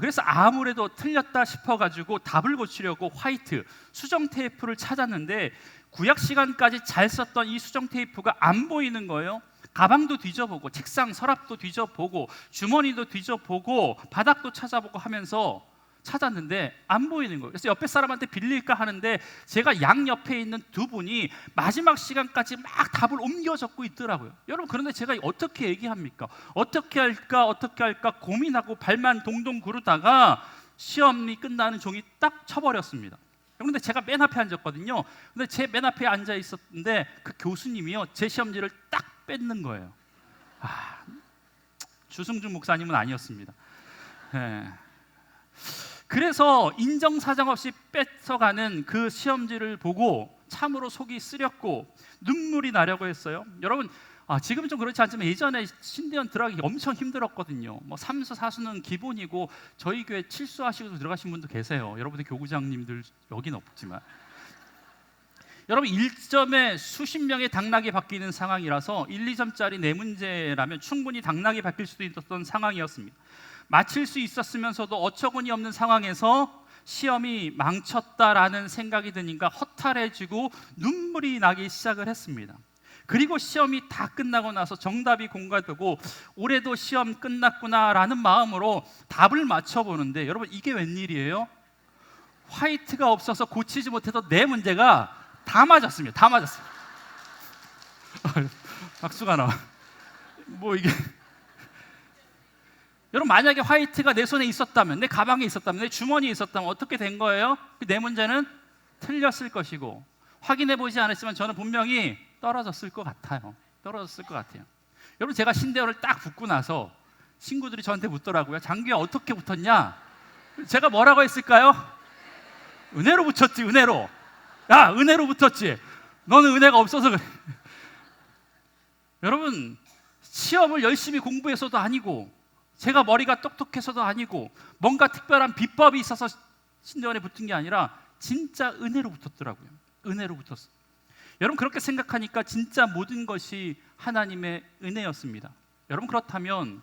그래서 아무래도 틀렸다 싶어가지고 답을 고치려고 화이트 수정 테이프를 찾았는데 구약 시간까지 잘 썼던 이 수정 테이프가 안 보이는 거예요. 가방도 뒤져보고 책상 서랍도 뒤져보고 주머니도 뒤져보고 바닥도 찾아보고 하면서 찾았는데 안 보이는 거예요. 그래서 옆에 사람한테 빌릴까 하는데 제가 양옆에 있는 두 분이 마지막 시간까지 막 답을 옮겨 적고 있더라고요. 여러분, 그런데 제가 어떻게 얘기합니까? 어떻게 할까 고민하고 발만 동동 구르다가 시험이 끝나는 종이 딱 쳐버렸습니다. 그런데 제가 맨 앞에 앉았거든요. 근데 제 맨 앞에 앉아 있었는데 그 교수님이요, 제 시험지를 딱 뺏는 거예요. 주승준 목사님은 아니었습니다. 네. 그래서 인정사정 없이 뺏어가는 그 시험지를 보고 참으로 속이 쓰렸고 눈물이 나려고 했어요. 여러분, 지금은 좀 그렇지 않지만 예전에 신대원 들어가기 엄청 힘들었거든요. 뭐 삼수 사수는 기본이고 저희 교회 칠수하시고 들어가신 분도 계세요. 여러분들 교구장님들 여기는 없지만 여러분, 1점에 수십 명의 당락이 바뀌는 상황이라서 1, 2점짜리 네 문제라면 충분히 당락이 바뀔 수도 있었던 상황이었습니다. 마칠 수 있었으면서도 어처구니 없는 상황에서 시험이 망쳤다라는 생각이 드니까 허탈해지고 눈물이 나기 시작을 했습니다. 그리고 시험이 다 끝나고 나서 정답이 공개되고 올해도 시험 끝났구나라는 마음으로 답을 맞춰보는데 여러분, 이게 웬일이에요? 화이트가 없어서 고치지 못해서 네 문제가 다 맞았습니다. 다 맞았어요. 박수가 나와. 뭐 이게 여러분, 만약에 화이트가 내 손에 있었다면, 내 가방에 있었다면, 내 주머니에 있었다면 어떻게 된 거예요? 그 네 문제는 틀렸을 것이고 확인해 보지 않았지만 저는 분명히 떨어졌을 것 같아요. 떨어졌을 것 같아요. 여러분, 제가 신대원을 딱 붙고 나서 친구들이 저한테 묻더라고요. 장규야, 어떻게 붙었냐? 제가 뭐라고 했을까요? 은혜로 붙였지, 은혜로. 야, 은혜로 붙었지. 너는 은혜가 없어서 그래. 여러분, 시험을 열심히 공부해서도 아니고 제가 머리가 똑똑해서도 아니고 뭔가 특별한 비법이 있어서 신대원에 붙은 게 아니라 진짜 은혜로 붙었더라고요. 은혜로 붙었어. 여러분, 그렇게 생각하니까 진짜 모든 것이 하나님의 은혜였습니다. 여러분, 그렇다면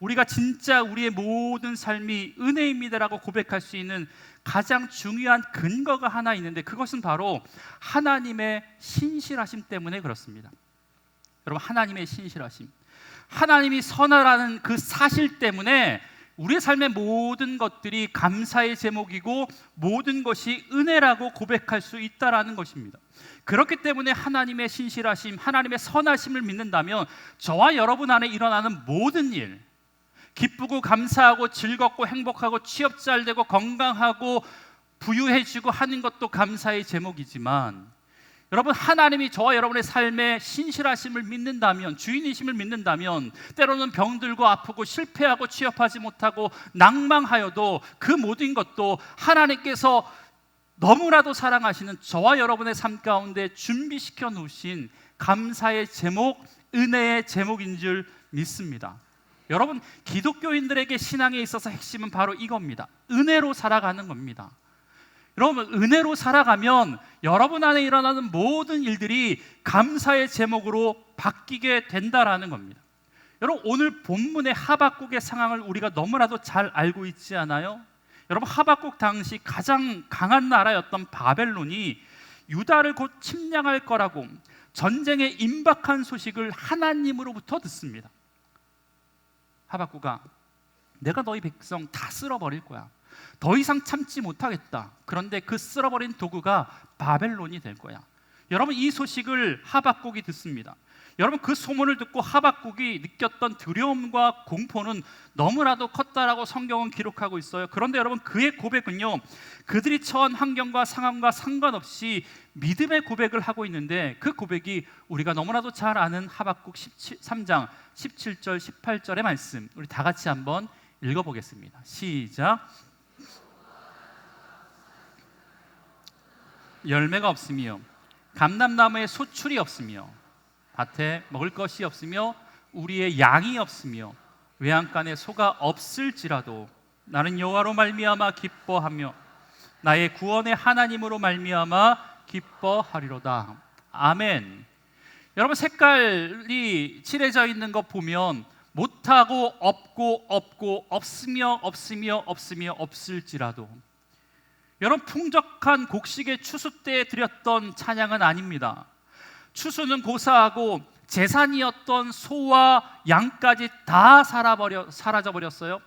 우리가 진짜 우리의 모든 삶이 은혜입니다라고 고백할 수 있는 가장 중요한 근거가 하나 있는데 그것은 바로 하나님의 신실하심 때문에 그렇습니다. 여러분, 하나님의 신실하심, 하나님이 선하라는 그 사실 때문에 우리의 삶의 모든 것들이 감사의 제목이고 모든 것이 은혜라고 고백할 수 있다라는 것입니다. 그렇기 때문에 하나님의 신실하심, 하나님의 선하심을 믿는다면 저와 여러분 안에 일어나는 모든 일, 기쁘고 감사하고 즐겁고 행복하고 취업 잘 되고 건강하고 부유해지고 하는 것도 감사의 제목이지만 여러분, 하나님이 저와 여러분의 삶에 신실하심을 믿는다면, 주인이심을 믿는다면 때로는 병들고 아프고 실패하고 취업하지 못하고 낭망하여도 그 모든 것도 하나님께서 너무나도 사랑하시는 저와 여러분의 삶 가운데 준비시켜 놓으신 감사의 제목, 은혜의 제목인 줄 믿습니다. 여러분, 기독교인들에게 신앙에 있어서 핵심은 바로 이겁니다. 은혜로 살아가는 겁니다. 여러분, 은혜로 살아가면 여러분 안에 일어나는 모든 일들이 감사의 제목으로 바뀌게 된다라는 겁니다. 여러분, 오늘 본문의 하박국의 상황을 우리가 너무나도 잘 알고 있지 않아요? 여러분, 하박국 당시 가장 강한 나라였던 바벨론이 유다를 곧 침략할 거라고 전쟁에 임박한 소식을 하나님으로부터 듣습니다. 하박국아, 내가 너희 백성 다 쓸어버릴 거야. 더 이상 참지 못하겠다. 그런데 그 쓸어버린 도구가 바벨론이 될 거야. 여러분, 이 소식을 하박국이 듣습니다. 여러분, 그 소문을 듣고 하박국이 느꼈던 두려움과 공포는 너무나도 컸다라고 성경은 기록하고 있어요. 그런데 여러분, 그의 고백은요, 그들이 처한 환경과 상황과 상관없이 믿음의 고백을 하고 있는데 그 고백이 우리가 너무나도 잘 아는 하박국 3장 17절 18절의 말씀, 우리 다 같이 한번 읽어보겠습니다. 시작. 열매가 없으며 감람나무에 소출이 없으며 밭에 먹을 것이 없으며 우리의 양이 없으며 외양간에 소가 없을지라도 나는 여호와로 말미암아 기뻐하며 나의 구원의 하나님으로 말미암아 기뻐하리로다. 아멘. 여러분, 색깔이 칠해져 있는 것 보면 못하고 없고 없고 없으며 없으며 없으며 없을지라도, 여러분, 풍족한 곡식의 추수 때에 드렸던 찬양은 아닙니다. 추수는 고사하고 재산이었던 소와 양까지 다 사라져 버렸어요.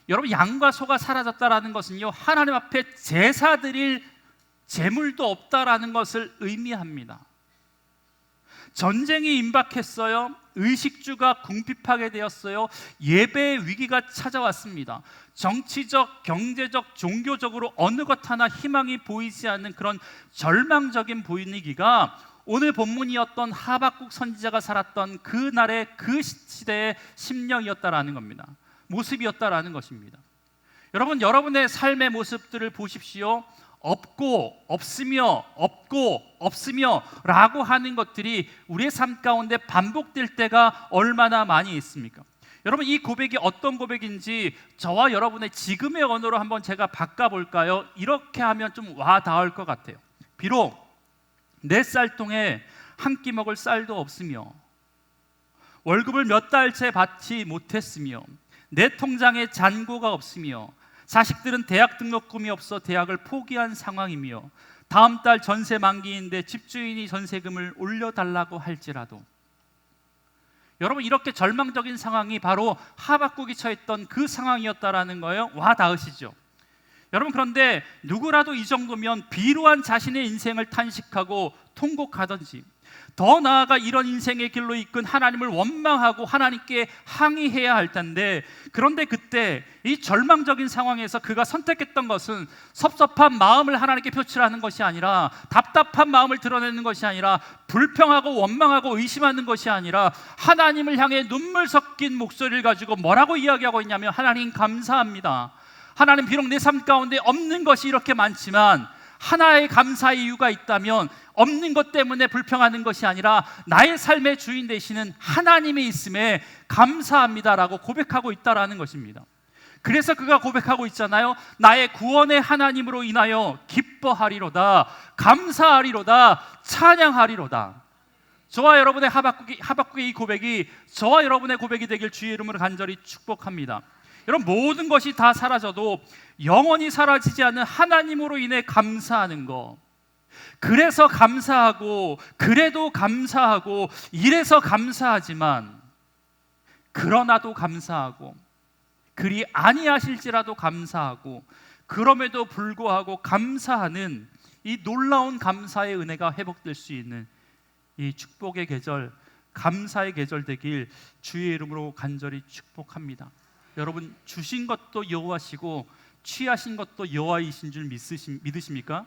여러분, 양과 소가 사라졌다라는 것은요, 하나님 앞에 제사 드릴 재물도 없다라는 것을 의미합니다. 전쟁이 임박했어요. 의식주가 궁핍하게 되었어요. 예배의 위기가 찾아왔습니다. 정치적, 경제적, 종교적으로 어느 것 하나 희망이 보이지 않는 그런 절망적인 분위기가 오늘 본문이었던 하박국 선지자가 살았던 그 날의 그 시대의 심령이었다라는 겁니다. 모습이었다라는 것입니다. 여러분, 여러분의 삶의 모습들을 보십시오. 없고 없으며 없고 없으며 라고 하는 것들이 우리의 삶 가운데 반복될 때가 얼마나 많이 있습니까? 여러분, 이 고백이 어떤 고백인지 저와 여러분의 지금의 언어로 한번 제가 바꿔볼까요? 이렇게 하면 좀 와 닿을 것 같아요. 비록 내 쌀통에 한 끼 먹을 쌀도 없으며 월급을 몇 달째 받지 못했으며 내 통장에 잔고가 없으며 자식들은 대학 등록금이 없어 대학을 포기한 상황이며 다음 달 전세 만기인데 집주인이 전세금을 올려달라고 할지라도, 여러분, 이렇게 절망적인 상황이 바로 하박국이 처했던 그 상황이었다라는 거예요. 와 닿으시죠? 여러분, 그런데 누구라도 이 정도면 비루한 자신의 인생을 탄식하고 통곡하든지, 더 나아가 이런 인생의 길로 이끈 하나님을 원망하고 하나님께 항의해야 할 텐데, 그런데 그때 이 절망적인 상황에서 그가 선택했던 것은 섭섭한 마음을 하나님께 표출하는 것이 아니라, 답답한 마음을 드러내는 것이 아니라, 불평하고 원망하고 의심하는 것이 아니라 하나님을 향해 눈물 섞인 목소리를 가지고 뭐라고 이야기하고 있냐면, 하나님 감사합니다. 하나님, 비록 내 삶 가운데 없는 것이 이렇게 많지만 하나의 감사의 이유가 있다면 없는 것 때문에 불평하는 것이 아니라 나의 삶의 주인 되시는 하나님이 있음에 감사합니다라고 고백하고 있다라는 것입니다. 그래서 그가 고백하고 있잖아요. 나의 구원의 하나님으로 인하여 기뻐하리로다, 감사하리로다, 찬양하리로다. 저와 여러분의 하박국의 이 고백이 저와 여러분의 고백이 되길 주의 이름으로 간절히 축복합니다. 여러분, 모든 것이 다 사라져도 영원히 사라지지 않는 하나님으로 인해 감사하는 것, 그래서 감사하고 그래도 감사하고 이래서 감사하지만 그러나도 감사하고 그리 아니하실지라도 감사하고 그럼에도 불구하고 감사하는 이 놀라운 감사의 은혜가 회복될 수 있는 이 축복의 계절, 감사의 계절 되길 주의 이름으로 간절히 축복합니다. 여러분, 주신 것도 여호와시고 취하신 것도 여호와이신 줄 믿으십니까?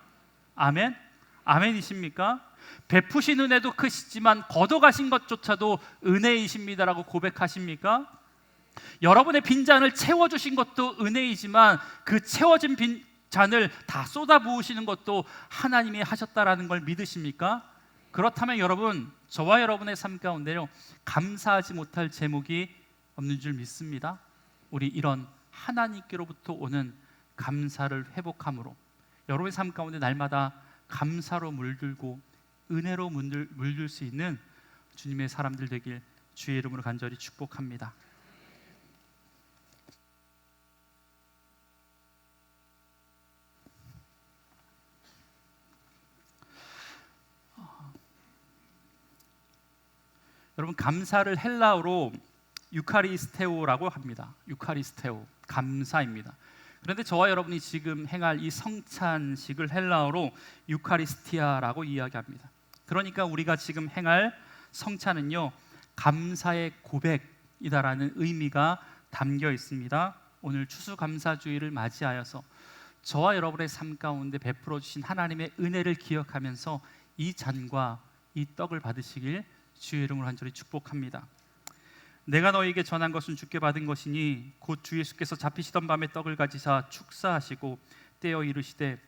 아멘? 아멘이십니까? 베푸신 은혜도 크시지만 걷어가신 것조차도 은혜이십니다라고 고백하십니까? 여러분의 빈잔을 채워주신 것도 은혜이지만 그 채워진 빈잔을 다 쏟아부으시는 것도 하나님이 하셨다라는 걸 믿으십니까? 그렇다면 여러분, 저와 여러분의 삶 가운데요, 감사하지 못할 제목이 없는 줄 믿습니다. 우리 이런 하나님께로부터 오는 감사를 회복함으로 여러분의 삶 가운데 날마다 감사로 물들고 은혜로 물들 수 있는 주님의 사람들 되길 주의 이름으로 간절히 축복합니다. 여러분, 감사를 헬라어로 유카리스테오라고 합니다. 유카리스테오, 감사입니다. 그런데 저와 여러분이 지금 행할 이 성찬식을 헬라어로 유카리스티아라고 이야기합니다. 그러니까 우리가 지금 행할 성찬은요, 감사의 고백이다라는 의미가 담겨 있습니다. 오늘 추수감사주의를 맞이하여서 저와 여러분의 삶 가운데 베풀어 주신 하나님의 은혜를 기억하면서 이 잔과 이 떡을 받으시길 주의 이름으로 간절히 축복합니다. 내가 너에게 전한 것은 주께 받은 것이니 곧 주 예수께서 잡히시던 밤에 떡을 가지사 축사하시고 떼어 이르시되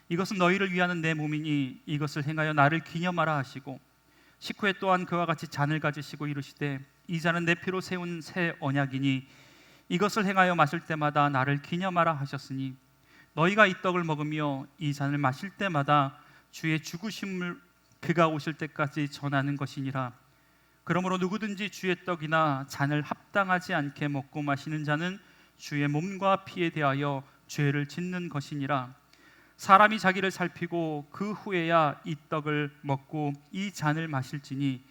이것은 너희를 위하는 내 몸이니 이것을 행하여 나를 기념하라 하시고 식후에 또한 그와 같이 잔을 가지시고 이르시되 이 잔은 내 피로 세운 새 언약이니 이것을 행하여 마실 때마다 나를 기념하라 하셨으니 너희가 이 떡을 먹으며 이 잔을 마실 때마다 주의 죽으심을 그가 오실 때까지 전하는 것이니라. 그러므로 누구든지 주의 떡이나 잔을 합당하지 않게 먹고 마시는 자는 주의 몸과 피에 대하여 죄를 짓는 것이니라. 사람이 자기를 살피고 그 후에야 이 떡을 먹고 이 잔을 마실지니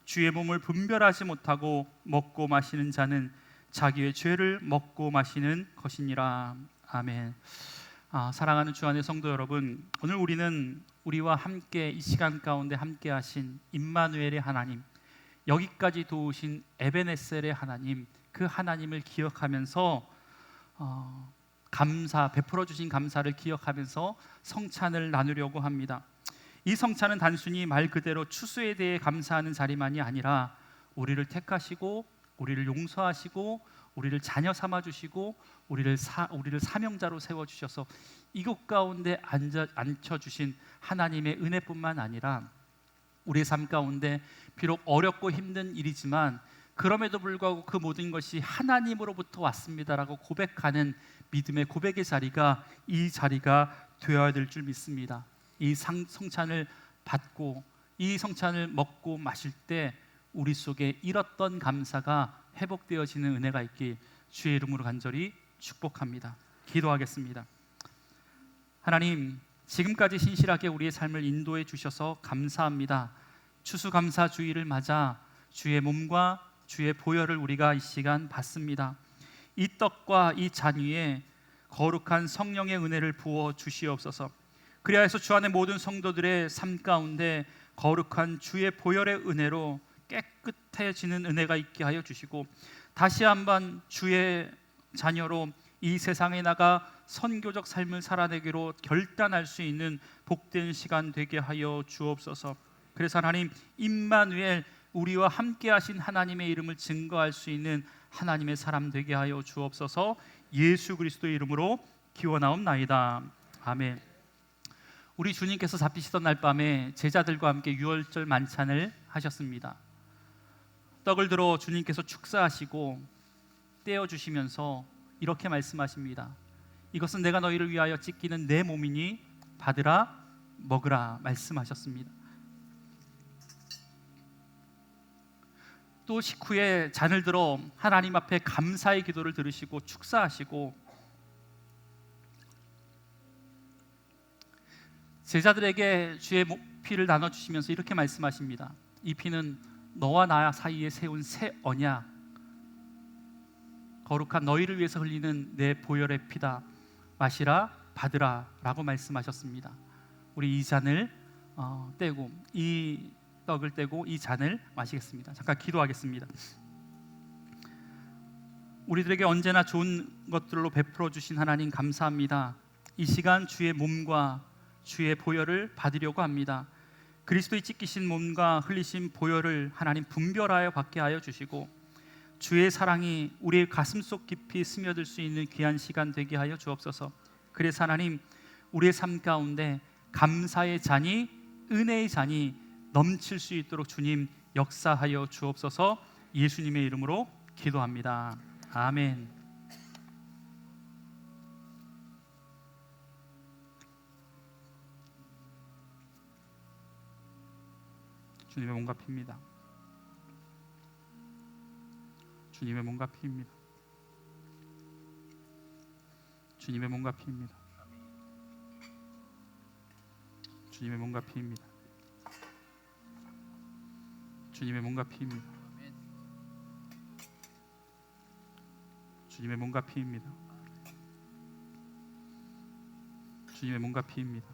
주의 몸을 분별하지 못하고 먹고 마시는 자는 자기의 죄를 먹고 마시는 것이니라. 아멘. 사랑하는 주 안의 성도 여러분, 오늘 우리는 우리와 함께 이 시간 가운데 함께 하신 임마누엘의 하나님, 여기까지 도우신 에베네셀의 하나님, 그 하나님을 기억하면서 감사, 베풀어 주신 감사를 기억하면서 성찬을 나누려고 합니다. 이 성찬은 단순히 말 그대로 추수에 대해 감사하는 자리만이 아니라 우리를 택하시고 우리를 용서하시고 우리를 자녀 삼아 주시고 우리를 사명자로 세워 주셔서 이곳 가운데 앉혀 주신 하나님의 은혜뿐만 아니라 우리의 삶 가운데 비록 어렵고 힘든 일이지만 그럼에도 불구하고 그 모든 것이 하나님으로부터 왔습니다라고 고백하는 믿음의 고백의 자리가 이 자리가 되어야 될 줄 믿습니다. 이 성찬을 받고 이 성찬을 먹고 마실 때 우리 속에 잃었던 감사가 회복되어지는 은혜가 있길 주의 이름으로 간절히 축복합니다. 기도하겠습니다. 하나님, 지금까지 신실하게 우리의 삶을 인도해 주셔서 감사합니다. 추수감사주의를 맞아 주의 몸과 주의 보혈을 우리가 이 시간 받습니다. 이 떡과 이 잔 위에 거룩한 성령의 은혜를 부어 주시옵소서. 그리하여서 주 안의 모든 성도들의 삶 가운데 거룩한 주의 보혈의 은혜로 깨끗해지는 은혜가 있게 하여 주시고 다시 한번 주의 자녀로 이 세상에 나가 선교적 삶을 살아내기로 결단할 수 있는 복된 시간 되게 하여 주옵소서. 그래서 하나님, 임마누엘, 우리와 함께 하신 하나님의 이름을 증거할 수 있는 하나님의 사람 되게 하여 주옵소서. 예수 그리스도의 이름으로 기원하옵나이다. 아멘. 우리 주님께서 잡히시던 날 밤에 제자들과 함께 유월절 만찬을 하셨습니다. 떡을 들어 주님께서 축사하시고 떼어주시면서 이렇게 말씀하십니다. 이것은 내가 너희를 위하여 찢기는 내 몸이니 받으라 먹으라 말씀하셨습니다. 또 식후에 잔을 들어 하나님 앞에 감사의 기도를 들으시고 축사하시고 제자들에게 주의 피를 나눠주시면서 이렇게 말씀하십니다. 이 피는 너와 나 사이에 세운 새 언약, 거룩한 너희를 위해서 흘리는 내 보혈의 피다. 마시라 받으라 라고 말씀하셨습니다. 우리 이 잔을 떼고 이 떡을 떼고 이 잔을 마시겠습니다. 잠깐 기도하겠습니다. 우리들에게 언제나 좋은 것들로 베풀어 주신 하나님 감사합니다. 이 시간 주의 몸과 주의 보혈을 받으려고 합니다. 그리스도의 찢기신 몸과 흘리신 보혈을 하나님 분별하여 받게 하여 주시고 주의 사랑이 우리의 가슴속 깊이 스며들 수 있는 귀한 시간 되게 하여 주옵소서. 그래서 하나님, 우리의 삶 가운데 감사의 잔이, 은혜의 잔이 넘칠 수 있도록 주님 역사하여 주옵소서. 예수님의 이름으로 기도합니다. 아멘. 주님의 몸과 피입니다. 주님의 몸과 피입니다. 주님의 몸과 피입니다. 주님의 몸과 피입니다. 주님의 몸과 피입니다. 주님의 몸과 피입니다. 주님의 몸과 피입니다.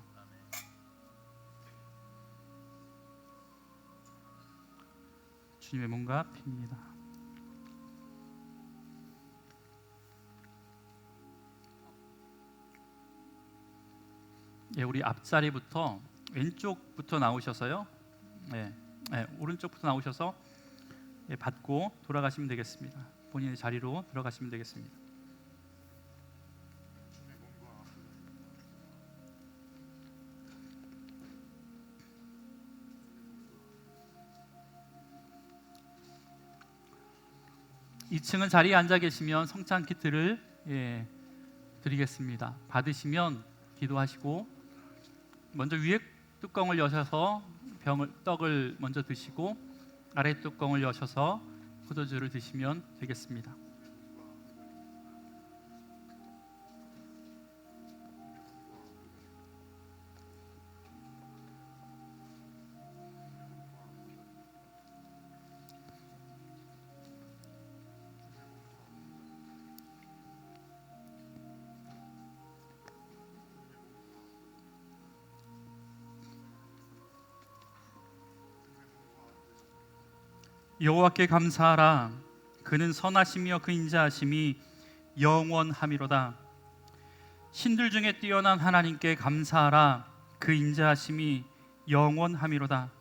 주님의 몸과 피입니다. 예, 우리 앞자리부터 왼쪽부터 나오셔서요. 오른쪽부터 나오셔서 받고 돌아가시면 되겠습니다. 본인의 자리로 들어가시면 되겠습니다. 2층은 자리에 앉아 계시면 성찬 키트를 드리겠습니다. 받으시면 기도하시고 먼저 위에 뚜껑을 여셔서 떡을 먼저 드시고 아래 뚜껑을 여셔서 포도주를 드시면 되겠습니다. 여호와께 감사하라. 그는 선하시며 그 인자하심이 영원함이로다. 신들 중에 뛰어난 하나님께 감사하라. 그 인자하심이 영원함이로다.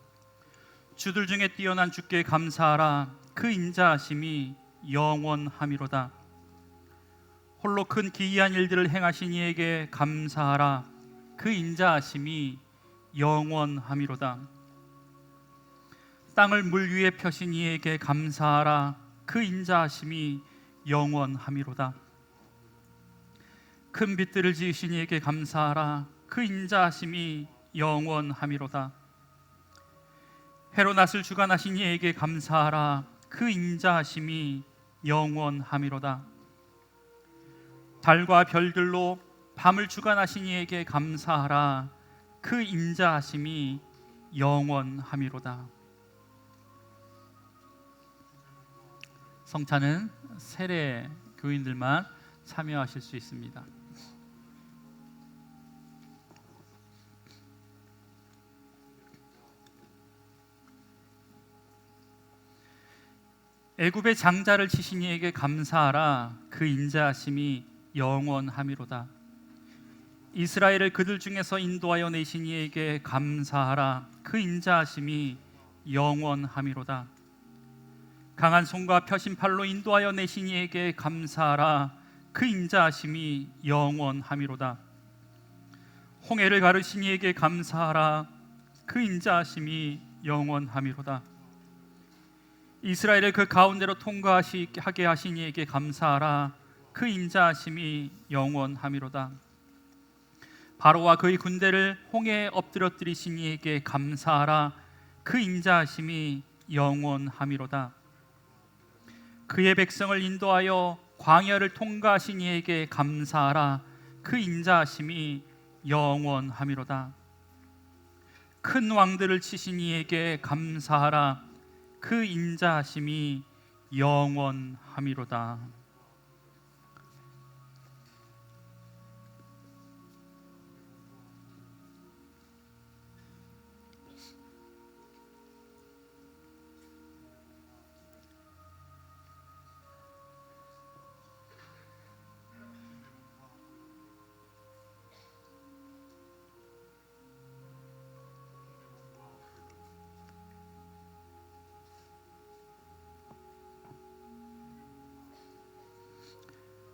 주들 중에 뛰어난 주께 감사하라. 그 인자하심이 영원함이로다. 홀로 큰 기이한 일들을 행하신 이에게 감사하라. 그 인자하심이 영원함이로다. 땅을 물 위에 펴신 이에게 감사하라. 그 인자하심이 영원함이로다. 큰 빛들을 지으신 이에게 감사하라. 그 인자하심이 영원함이로다. 해로 낫을 주관하신 이에게 감사하라. 그 인자하심이 영원함이로다. 달과 별들로 밤을 주관하신 이에게 감사하라. 그 인자하심이 영원함이로다. 성찬은 세례 교인들만 참여하실 수 있습니다. 애굽의 장자를 치신 이에게 감사하라. 그 인자하심이 영원함이로다. 이스라엘을 그들 중에서 인도하여 내신 이에게 감사하라. 그 인자하심이 영원함이로다. 강한 손과 펴신 팔로 인도하여 내신 이에게 감사하라. 그 인자하심이 영원함이로다. 홍해를 가르신 이에게 감사하라. 그 인자하심이 영원함이로다. 이스라엘을 그 가운데로 통과하게 하신 이에게 감사하라. 그 인자하심이 영원함이로다. 바로와 그의 군대를 홍해에 엎드려뜨리신 이에게 감사하라. 그 인자하심이 영원함이로다. 그의 백성을 인도하여 광야를 통과하신 이에게 감사하라. 그 인자하심이 영원함이로다. 큰 왕들을 치신 이에게 감사하라. 그 인자하심이 영원함이로다.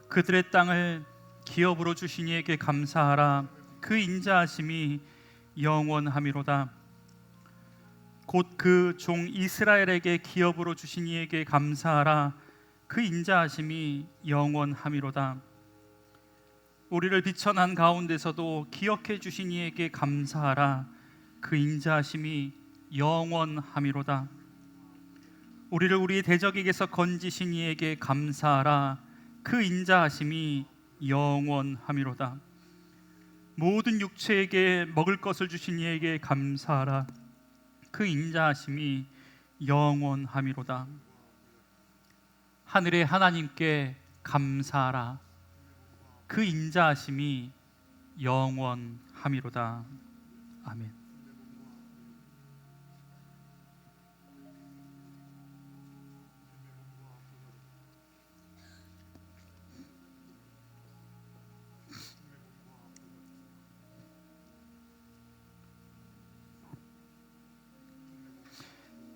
그들의 땅을 기업으로 주신 이에게 감사하라. 그 인자하심이 영원함이로다. 곧 그 종 이스라엘에게 기업으로 주신 이에게 감사하라. 그 인자하심이 영원함이로다. 우리를 비천한 가운데서도 기억해 주신 이에게 감사하라. 그 인자하심이 영원함이로다. 우리를 우리의 대적에게서 건지신 이에게 감사하라. 그 인자하심이 영원함이로다. 모든 육체에게 먹을 것을 주신 이에게 감사하라. 그 인자하심이 영원함이로다. 하늘의 하나님께 감사하라. 그 인자하심이 영원함이로다. 아멘.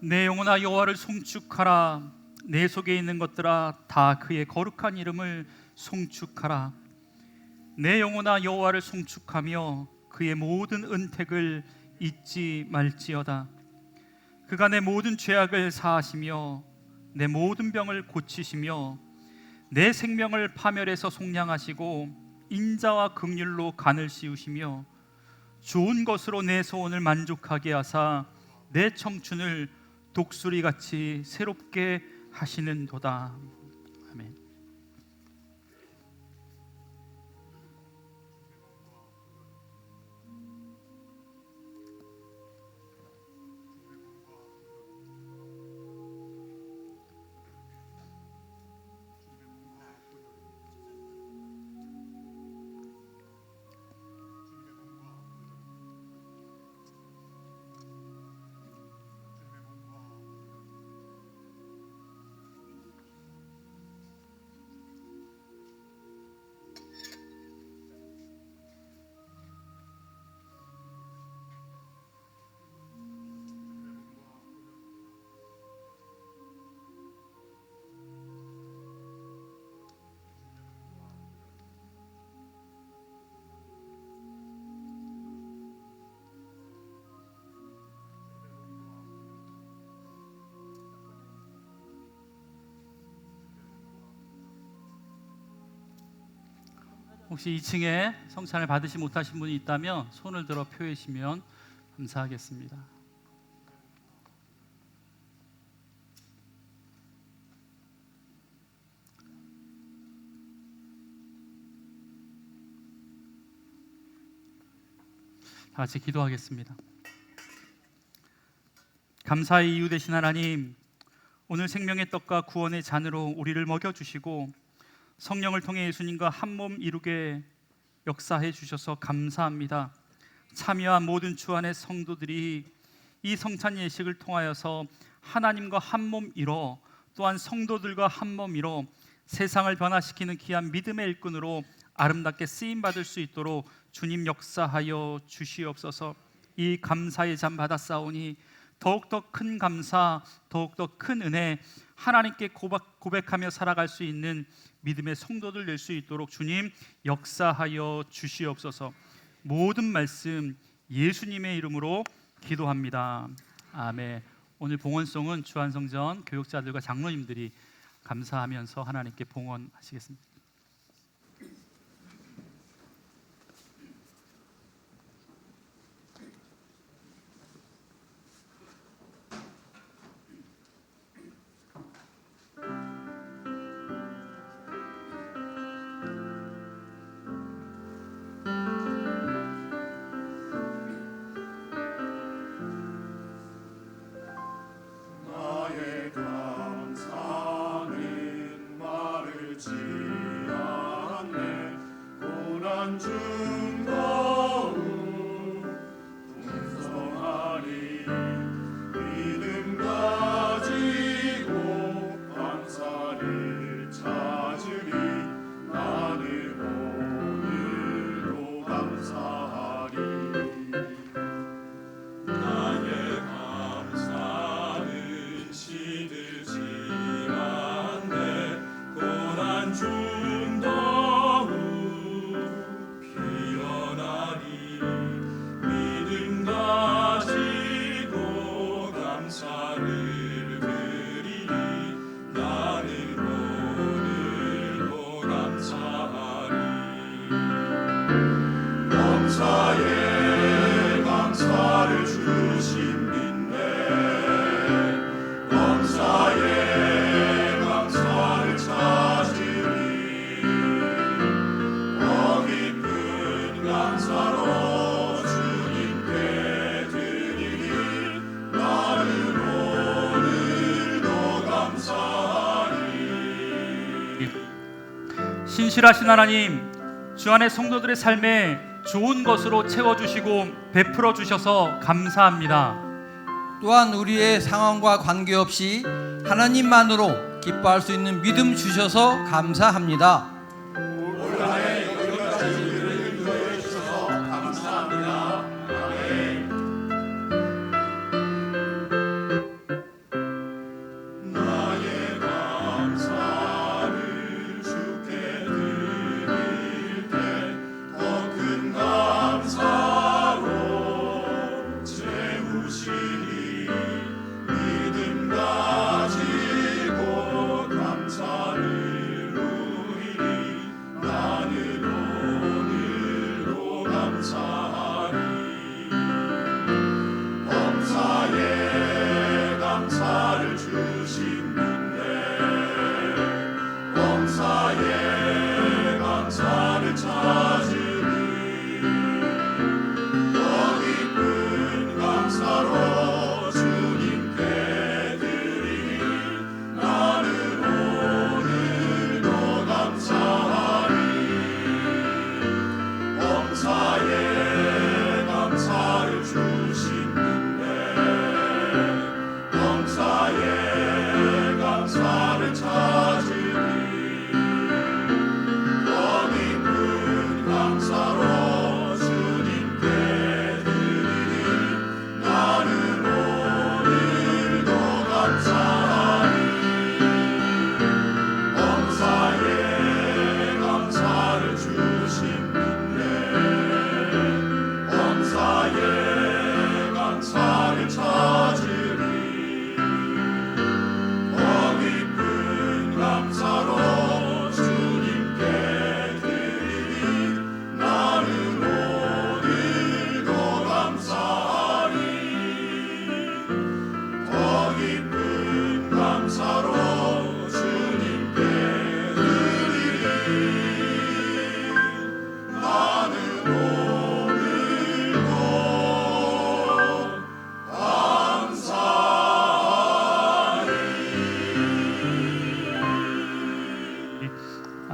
내 영혼아 여호와를 송축하라. 내 속에 있는 것들아 다 그의 거룩한 이름을 송축하라. 내 영혼아 여호와를 송축하며 그의 모든 은택을 잊지 말지어다. 그가 내 모든 죄악을 사하시며 내 모든 병을 고치시며 내 생명을 파멸해서 속량하시고 인자와 긍휼로 간을 씌우시며 좋은 것으로 내 소원을 만족하게 하사 내 청춘을 독수리같이 새롭게 하시는도다. 아멘. 혹시 2층에 성찬을 받으시 못하신 분이 있다면 손을 들어 표해주시면 감사하겠습니다. 다 같이 기도하겠습니다. 감사의 이유 되신 하나님, 오늘 생명의 떡과 구원의 잔으로 우리를 먹여주시고 성령을 통해 예수님과 한 몸 이루게 역사해 주셔서 감사합니다. 참여한 모든 주 안의 성도들이 이 성찬 예식을 통하여서 하나님과 한 몸 이뤄 또한 성도들과 한 몸 이뤄 세상을 변화시키는 귀한 믿음의 일꾼으로 아름답게 쓰임 받을 수 있도록 주님 역사하여 주시옵소서. 이 감사의 잠 받았사오니 더욱더 큰 감사, 더욱더 큰 은혜, 하나님께 고백하며 살아갈 수 있는 믿음의 성도들 될 수 있도록 주님 역사하여 주시옵소서. 모든 말씀 예수님의 이름으로 기도합니다. 아멘. 오늘 봉헌송은 주안성전 교육자들과 장로님들이 감사하면서 하나님께 봉헌하시겠습니다. 나의 감사는 마르지 않네. 고난 중 더욱 풍성하리. 믿음 가지고 감사를 찾으리. 나는 오늘도 감사하리. 나의 감사는 시들지 않네. 고난 중 더욱 피어나리. 믿음 가지고 감사를 드리리. 나는 오늘도 감사하리. 감사에 감사를 주신 빈내. 감사에 감사를 찾으리. 더 깊은 감사로 주님께 드리리. 나는 오늘도 감사하리. 신실하신 하나님, 주 안의 성도들의 삶에 좋은 것으로 채워주시고 베풀어 주셔서 감사합니다. 또한 우리의 상황과 관계없이 하나님만으로 기뻐할 수 있는 믿음 주셔서 감사합니다. 나의 감사를 주께 드릴 때 더 큰 감사로 채우시니. 믿음 가지고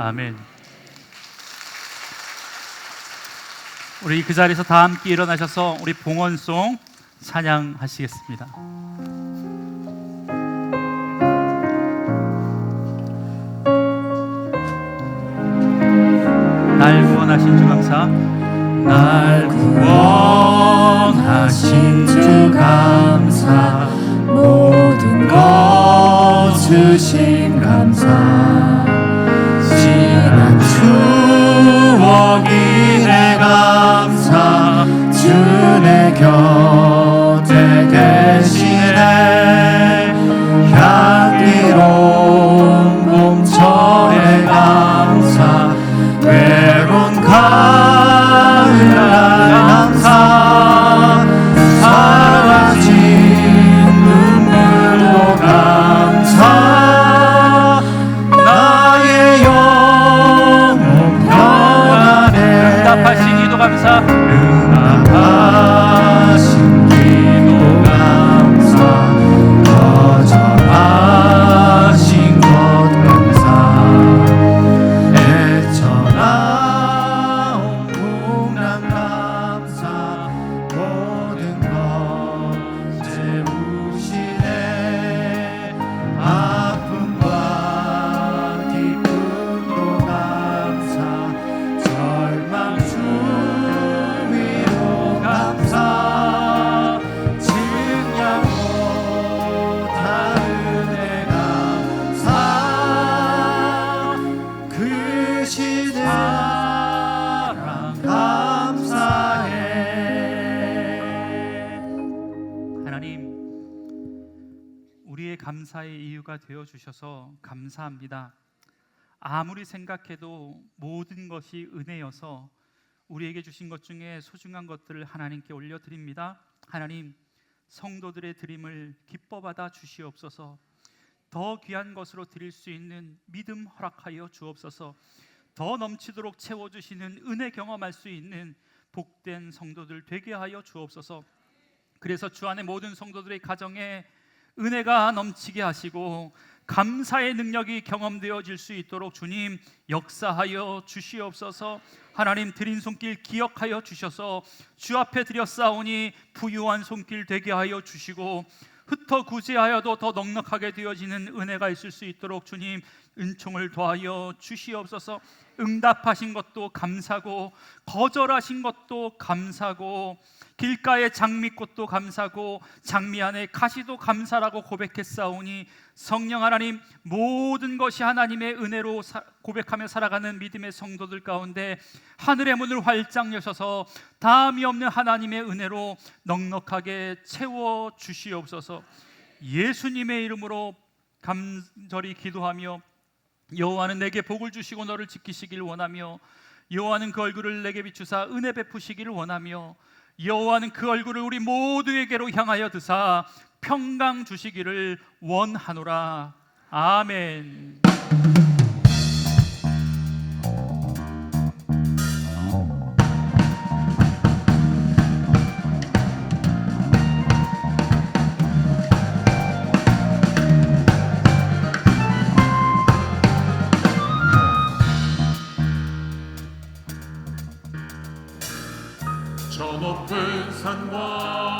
아멘. 우리 그 자리에서 다 함께 일어나셔서 우리 봉헌송 찬양하시겠습니다. 날 구원하신 주 감사. 날 구원하신 주 감사. 모든 것 주신 감사. 지난 추억이 내 감사. 주 내 곁에 계시네. 향기로운 봄철의 감사. 외로운 가을 감사. 사라진 눈물로 감사. 나의 영혼 평안해. 응답하신 기도 감사. 응답하신 기도 감사. 거절하신 것 감사. 애처나온 풍랑 감사. 모든 것 채우시네. 아픔과 기쁨도 감사. 절망 주위로 감사. 증량 못한 은혜 감사. 그 시대 사랑 감사해. 하나님, 우리의 감사의 이유가 되어 주셔서 감사합니다. 아무리 생각해도 모든 것이 은혜여서 우리에게 주신 것 중에 소중한 것들을 하나님께 올려드립니다. 하나님, 성도들의 드림을 기뻐 받아 주시옵소서. 더 귀한 것으로 드릴 수 있는 믿음 허락하여 주옵소서. 더 넘치도록 채워주시는 은혜 경험할 수 있는 복된 성도들 되게 하여 주옵소서. 그래서 주 안에 모든 성도들의 가정에 은혜가 넘치게 하시고 감사의 능력이 경험되어질 수 있도록 주님 역사하여 주시옵소서. 하나님, 드린 손길 기억하여 주셔서 주 앞에 드렸사오니 부유한 손길 되게 하여 주시고 흩어 구제하여도 더 넉넉하게 되어지는 은혜가 있을 수 있도록 주님 은총을 더하여 주시옵소서. 응답하신 것도 감사고 거절하신 것도 감사고 길가의 장미꽃도 감사고 장미 안에 가시도 감사라고 고백했사오니 성령 하나님, 모든 것이 하나님의 은혜로 고백하며 살아가는 믿음의 성도들 가운데 하늘의 문을 활짝 여셔서 다함이 없는 하나님의 은혜로 넉넉하게 채워 주시옵소서. 예수님의 이름으로 간절히 기도하며 여호와는 내게 복을 주시고 너를 지키시길 원하며 여호와는 그 얼굴을 내게 비추사 은혜 베푸시기를 원하며 여호와는 그 얼굴을 우리 모두에게로 향하여 드사 평강 주시기를 원하노라. 아멘. 저 높은 산과